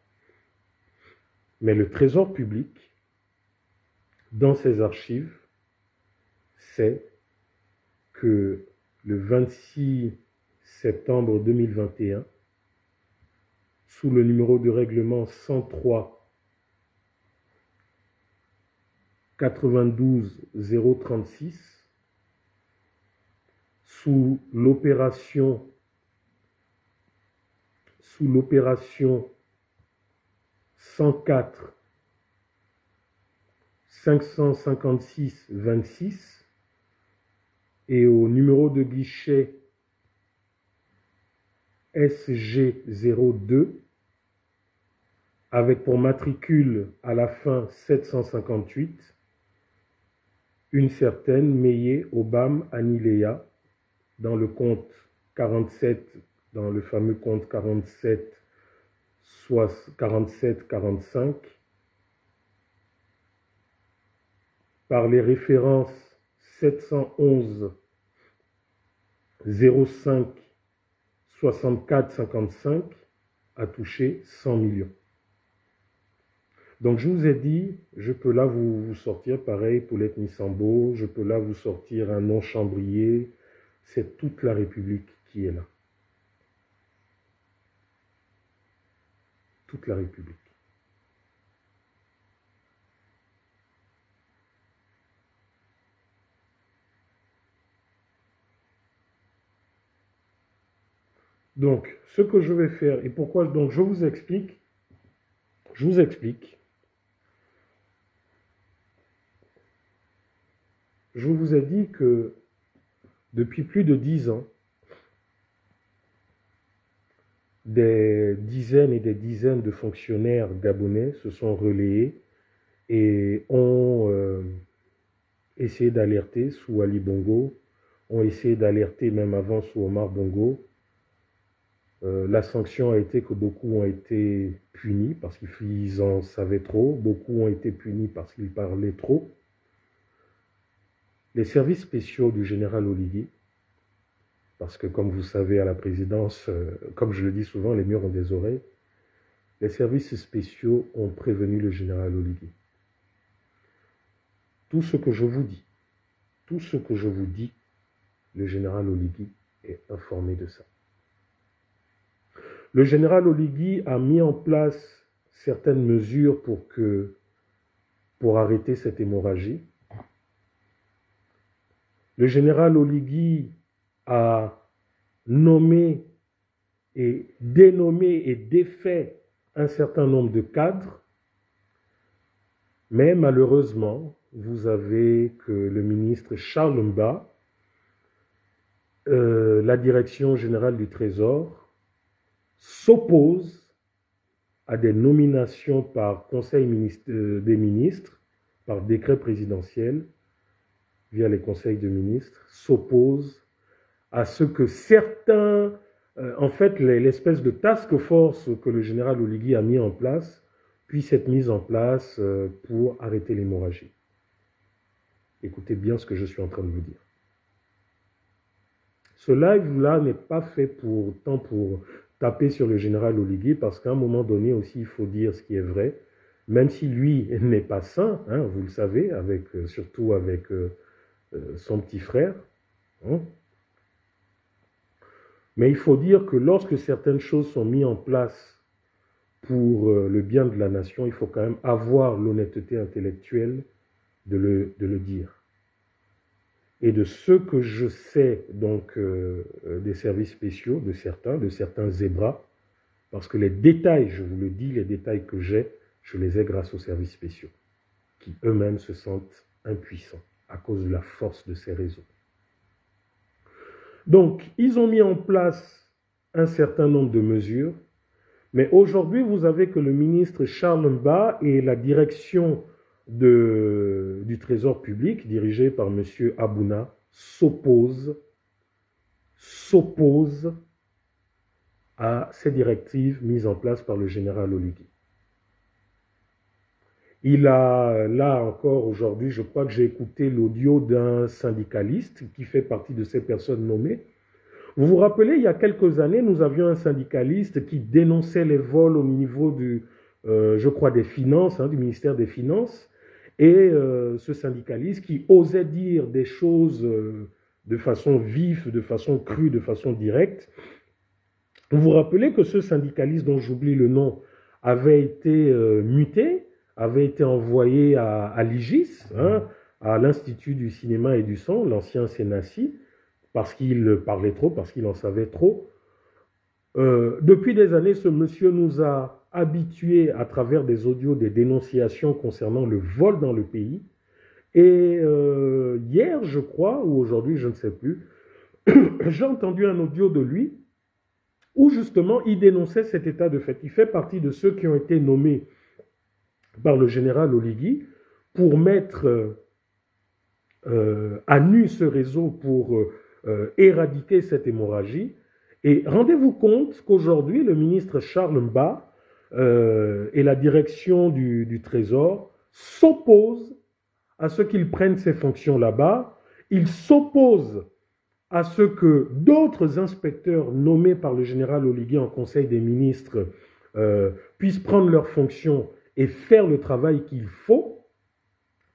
Mais le Trésor public, dans ses archives, sait que le 26 septembre 2021, sous le numéro de règlement 103 92 036, sous l'opération 104 556 26 et au numéro de guichet SG02 avec pour matricule à la fin 758 une certaine Meye Obam Anileya dans le compte 47, dans le fameux compte 47 47 45 par les références 711 05 64 55 a touché 100 millions. Donc je vous ai dit, je peux là vous sortir pareil Paulette Missambo, je peux là vous sortir un nom Chambrier, c'est toute la République qui est là. Toute la République. Donc, ce que je vais faire, et pourquoi, donc je vous explique. Je vous ai dit que depuis plus de 10 ans, des dizaines et des dizaines de fonctionnaires gabonais se sont relayés et ont essayé d'alerter sous Ali Bongo, ont essayé d'alerter même avant sous Omar Bongo. La sanction a été que beaucoup ont été punis parce qu'ils en savaient trop, beaucoup ont été punis parce qu'ils parlaient trop. Les services spéciaux du général Oligui, parce que comme vous savez à la présidence, comme je le dis souvent, les murs ont des oreilles, les services spéciaux ont prévenu le général Oligui. Tout ce que je vous dis, le général Oligui est informé de ça. Le général Oligui a mis en place certaines mesures pour arrêter cette hémorragie. Le général Oligui a nommé et dénommé et défait un certain nombre de cadres, mais malheureusement, vous avez que le ministre Charles Mba, la direction générale du Trésor, s'oppose à des nominations par Conseil des ministres, par décret présidentiel, via les conseils de ministres, s'oppose à ce que certains, en fait, l'espèce de task force que le général Oligui a mis en place, puisse être mise en place pour arrêter l'hémorragie. Écoutez bien ce que je suis en train de vous dire. Ce live-là n'est pas fait pour taper sur le général Oligui, parce qu'à un moment donné aussi, il faut dire ce qui est vrai, même si lui n'est pas saint, hein, vous le savez, surtout avec son petit frère. Hein. Mais il faut dire que lorsque certaines choses sont mises en place pour le bien de la nation, il faut quand même avoir l'honnêteté intellectuelle de le dire. Et de ce que je sais donc des services spéciaux, de certains zébras, parce que les détails, je vous le dis, les détails que j'ai, je les ai grâce aux services spéciaux, qui eux-mêmes se sentent impuissants à cause de la force de ces réseaux. Donc, ils ont mis en place un certain nombre de mesures, mais aujourd'hui, vous avez que le ministre Charles Mba et la direction du Trésor public, dirigée par M. Abouna, s'opposent à ces directives mises en place par le général Oligui. Il a, là encore aujourd'hui, je crois que j'ai écouté l'audio d'un syndicaliste qui fait partie de ces personnes nommées. Vous vous rappelez, il y a quelques années, nous avions un syndicaliste qui dénonçait les vols au niveau je crois, des finances, hein, du ministère des Finances, et ce syndicaliste qui osait dire des choses de façon vive, de façon crue, de façon directe. Vous vous rappelez que ce syndicaliste, dont j'oublie le nom, avait été muté, avait été envoyé à l'IGIS, hein, à l'Institut du cinéma et du son, l'ancien Sénassi, parce qu'il parlait trop, parce qu'il en savait trop. Depuis des années, ce monsieur nous a habitués à travers des audios, des dénonciations concernant le vol dans le pays. Et hier, je crois, ou aujourd'hui, je ne sais plus, j'ai entendu un audio de lui où justement il dénonçait cet état de fait. Il fait partie de ceux qui ont été nommés par le général Oligui pour mettre à nu ce réseau, pour éradiquer cette hémorragie. Et rendez-vous compte qu'aujourd'hui, le ministre Charles Mba et la direction du Trésor s'opposent à ce qu'ils prennent ces fonctions là-bas. Ils s'opposent à ce que d'autres inspecteurs nommés par le général Oligui en Conseil des ministres puissent prendre leurs fonctions et faire le travail qu'il faut,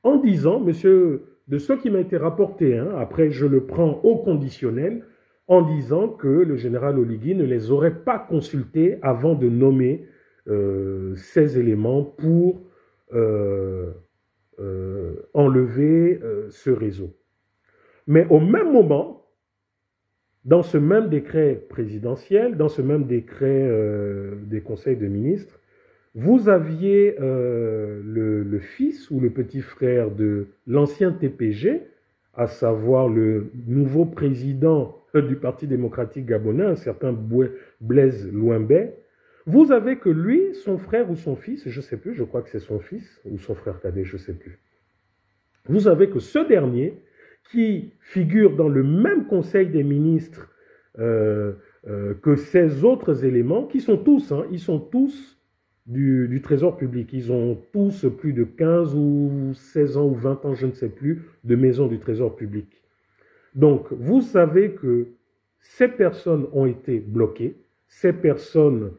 en disant, monsieur, de ce qui m'a été rapporté, hein, après je le prends au conditionnel, en disant que le général Oligui ne les aurait pas consultés avant de nommer ces éléments pour enlever ce réseau. Mais au même moment, dans ce même décret présidentiel, dans ce même décret des conseils de ministres, vous aviez le fils ou le petit frère de l'ancien TPG, à savoir le nouveau président du Parti démocratique gabonais, un certain Blaise Louimbé. Vous avez que lui, son frère ou son fils, je ne sais plus, je crois que c'est son fils, ou son frère cadet, je ne sais plus. Vous avez que ce dernier, qui figure dans le même conseil des ministres que ces autres éléments, qui sont tous, ils sont tous du Trésor public. Ils ont tous plus de 15 ou 16 ans ou 20 ans, je ne sais plus, de maison du Trésor public. Donc, vous savez que ces personnes ont été bloquées, ces personnes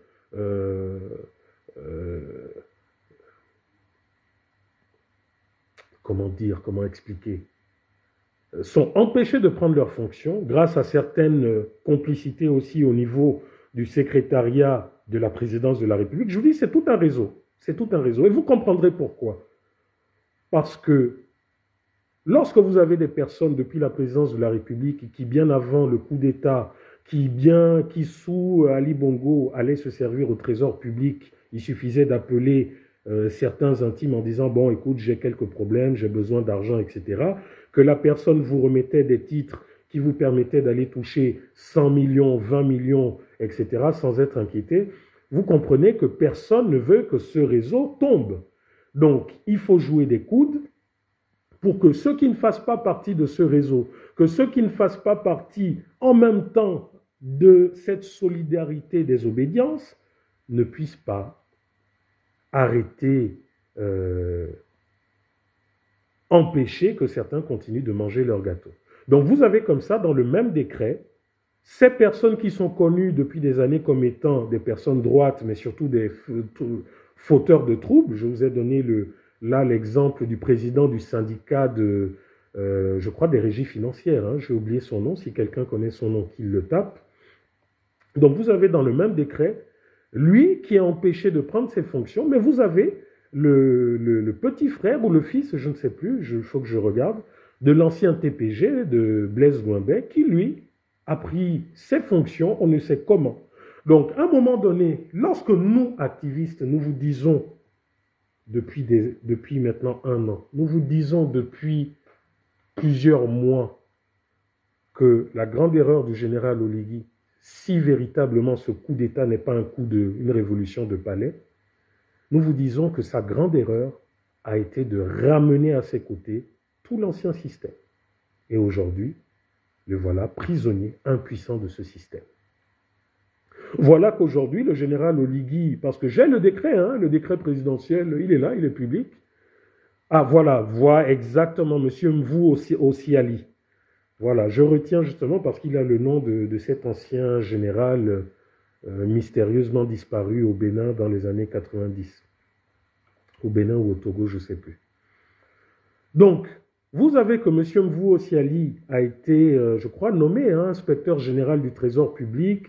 comment dire, comment expliquer, sont empêchés de prendre leurs fonctions grâce à certaines complicités aussi au niveau du secrétariat de la présidence de la République. Je vous dis, c'est tout un réseau. C'est tout un réseau. Et vous comprendrez pourquoi. Parce que lorsque vous avez des personnes depuis la présidence de la République qui, bien avant le coup d'État, qui sous Ali Bongo allaient se servir au trésor public, il suffisait d'appeler certains intimes en disant « Bon, écoute, j'ai quelques problèmes, j'ai besoin d'argent, etc. » Que la personne vous remettait des titres qui vous permettaient d'aller toucher 100 millions, 20 millions, etc., sans être inquiété. Vous comprenez que personne ne veut que ce réseau tombe. Donc, il faut jouer des coudes pour que ceux qui ne fassent pas partie de ce réseau, que ceux qui ne fassent pas partie en même temps de cette solidarité des obédiences, ne puissent pas arrêter, empêcher que certains continuent de manger leur gâteau. Donc vous avez comme ça, dans le même décret, ces personnes qui sont connues depuis des années comme étant des personnes droites, mais surtout des fauteurs de troubles. Je vous ai donné là l'exemple du président du syndicat de, je crois, des régies financières. J'ai oublié son nom. Si quelqu'un connaît son nom, qu'il le tape. Donc vous avez dans le même décret, lui qui est empêché de prendre ses fonctions, mais vous avez le petit frère ou le fils, je ne sais plus, il faut que je regarde, de l'ancien TPG, de Blaise Louimbé, qui lui a pris ses fonctions, on ne sait comment. Donc à un moment donné, lorsque nous, activistes, nous vous disons, depuis maintenant 1 an, nous vous disons depuis plusieurs mois que la grande erreur du général Oligui, si véritablement ce coup d'État n'est pas une révolution de palais, nous vous disons que sa grande erreur a été de ramener à ses côtés tout l'ancien système. Et aujourd'hui, le voilà prisonnier, impuissant de ce système. Voilà qu'aujourd'hui, le général Oligui, parce que j'ai le décret présidentiel, il est là, il est public. Ah voilà, voit exactement M. Mvou Osiali. Voilà, je retiens justement parce qu'il a le nom de cet ancien général mystérieusement disparu au Bénin dans les années 90. Au Bénin ou au Togo, je ne sais plus. Donc, vous avez que M. Mvou Osiali a été, je crois, nommé inspecteur général du Trésor public,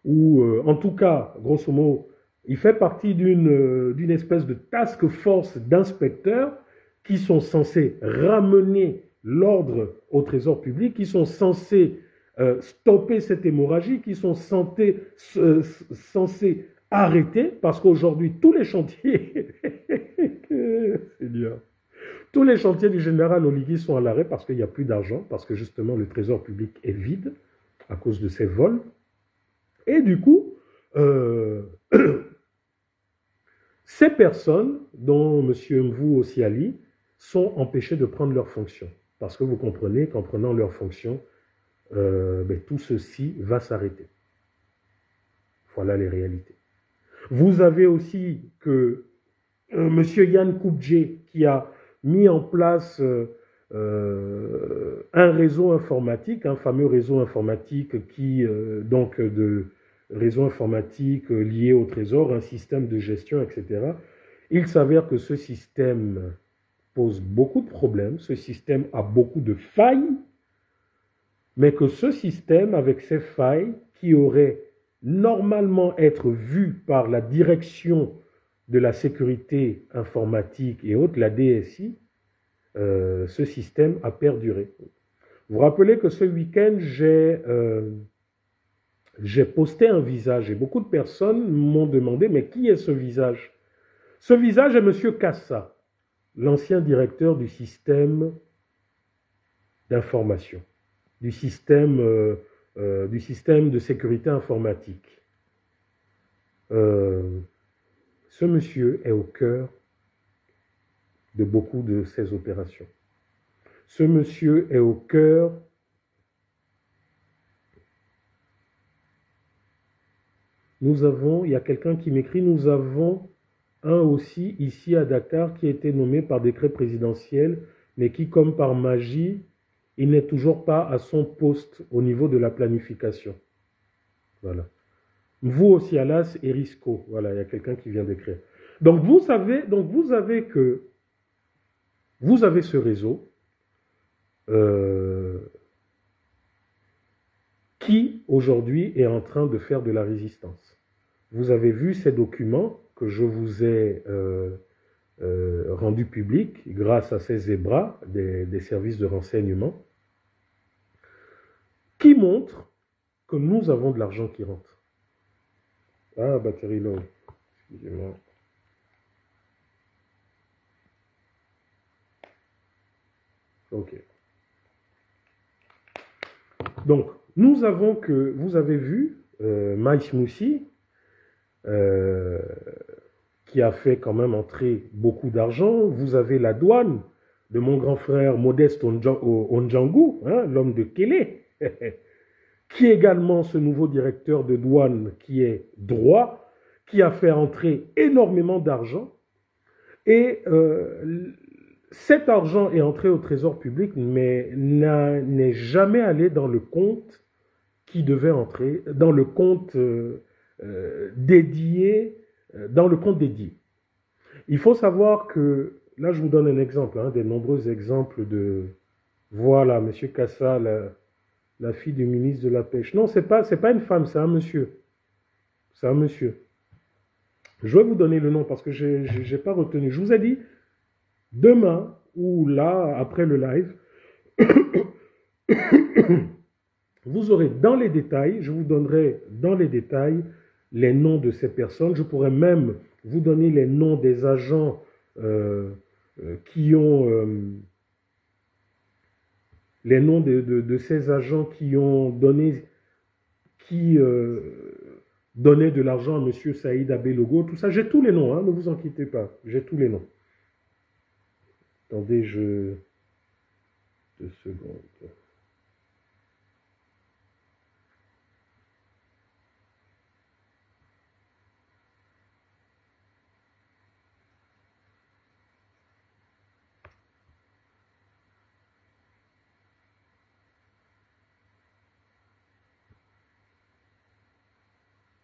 ou en tout cas, grosso modo, il fait partie d'une espèce de task force d'inspecteurs qui sont censés ramener l'ordre au Trésor public, qui sont censés stopper cette hémorragie, qui sont censés arrêter, parce qu'aujourd'hui, tous les chantiers, Seigneur, tous les chantiers du général Oligui sont à l'arrêt parce qu'il n'y a plus d'argent, parce que justement le Trésor public est vide à cause de ces vols. Et du coup, ces personnes, dont M. Mvou Osiali, sont empêchées de prendre leurs fonctions. Parce que vous comprenez qu'en prenant leurs fonctions, tout ceci va s'arrêter. Voilà les réalités. Vous avez aussi que M. Yann Koubdje, qui a mis en place un réseau informatique, un fameux réseau informatique réseau informatique lié au Trésor, un système de gestion, etc. Il s'avère que ce système pose beaucoup de problèmes, ce système a beaucoup de failles, mais que ce système, avec ses failles, qui aurait normalement être vu par la direction de la sécurité informatique et autres, la DSI, ce système a perduré. Vous vous rappelez que ce week-end, j'ai j'ai posté un visage et beaucoup de personnes m'ont demandé, mais qui est ce visage? Ce visage est M. Kassa, l'ancien directeur du système d'information, du système de sécurité informatique. Ce monsieur est au cœur de beaucoup de ces opérations. Ce monsieur est au cœur il y a quelqu'un qui m'écrit, nous avons un aussi ici à Dakar qui a été nommé par décret présidentiel, mais qui, comme par magie, il n'est toujours pas à son poste au niveau de la planification. Voilà. Vous aussi, Alas et Risco. Voilà, il y a quelqu'un qui vient d'écrire. Donc vous avez ce réseau qui aujourd'hui est en train de faire de la résistance. Vous avez vu ces documents que je vous ai rendus publics grâce à ces zébras des services de renseignement qui montrent que nous avons de l'argent qui rentre. Ah, batterie low. Excusez-moi. Ok. Donc, nous avons que, vous avez vu, Maïs Moussi, qui a fait quand même entrer beaucoup d'argent. Vous avez la douane de mon grand frère Modeste Ondjangou, hein, l'homme de Kélé, qui est également ce nouveau directeur de douane qui est droit, qui a fait entrer énormément d'argent. Et cet argent est entré au trésor public, mais n'est jamais allé dans le compte qui devait entrer, dans le compte dédié. Il faut savoir que, là je vous donne un exemple, hein, des nombreux exemples de, voilà, M. Kassa, la fille du ministre de la Pêche. Non, c'est pas une femme, c'est un monsieur. C'est un monsieur. Je vais vous donner le nom parce que je n'ai pas retenu. Je vous ai dit, demain, ou là, après le live, vous aurez dans les détails, je vous donnerai dans les détails les noms de ces personnes. Je pourrais même vous donner les noms des agents qui ont... les noms de ces agents qui ont donné... donnaient de l'argent à M. Saïd Abelogo, tout ça. J'ai tous les noms, hein, ne vous inquiétez pas. J'ai tous les noms. Attendez, 2 secondes.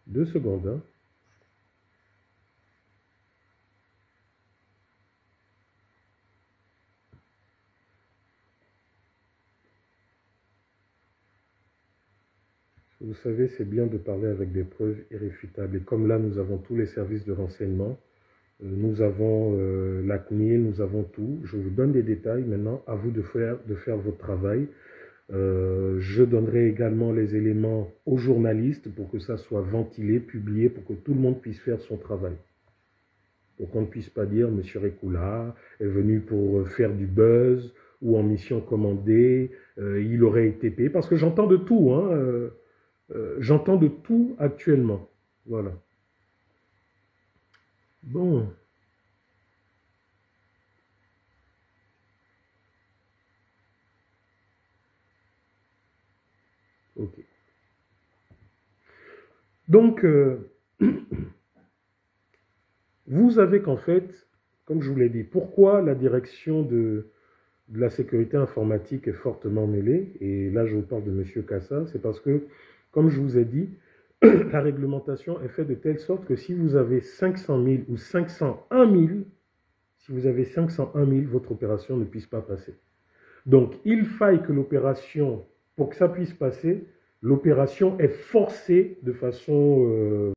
Deux secondes, hein. Vous savez, c'est bien de parler avec des preuves irréfutables. Et comme là, nous avons tous les services de renseignement, nous avons la CNIL, nous avons tout. Je vous donne des détails maintenant, à vous de faire votre travail. Je donnerai également les éléments aux journalistes pour que ça soit ventilé, publié, pour que tout le monde puisse faire son travail. Pour qu'on ne puisse pas dire « M. Rekoula est venu pour faire du buzz » ou en mission commandée, il aurait été payé. Parce que j'entends de tout, hein. J'entends de tout actuellement. Voilà. Bon. Ok. Donc, vous avez qu'en fait, comme je vous l'ai dit, pourquoi la direction de la sécurité informatique est fortement mêlée, et là je vous parle de M. Kassa, c'est parce que, comme je vous ai dit, la réglementation est faite de telle sorte que si vous avez 500 000 ou 501 000, si vous avez 501 000, votre opération ne puisse pas passer. Donc, il faille que l'opération, pour que ça puisse passer, l'opération est forcée de façon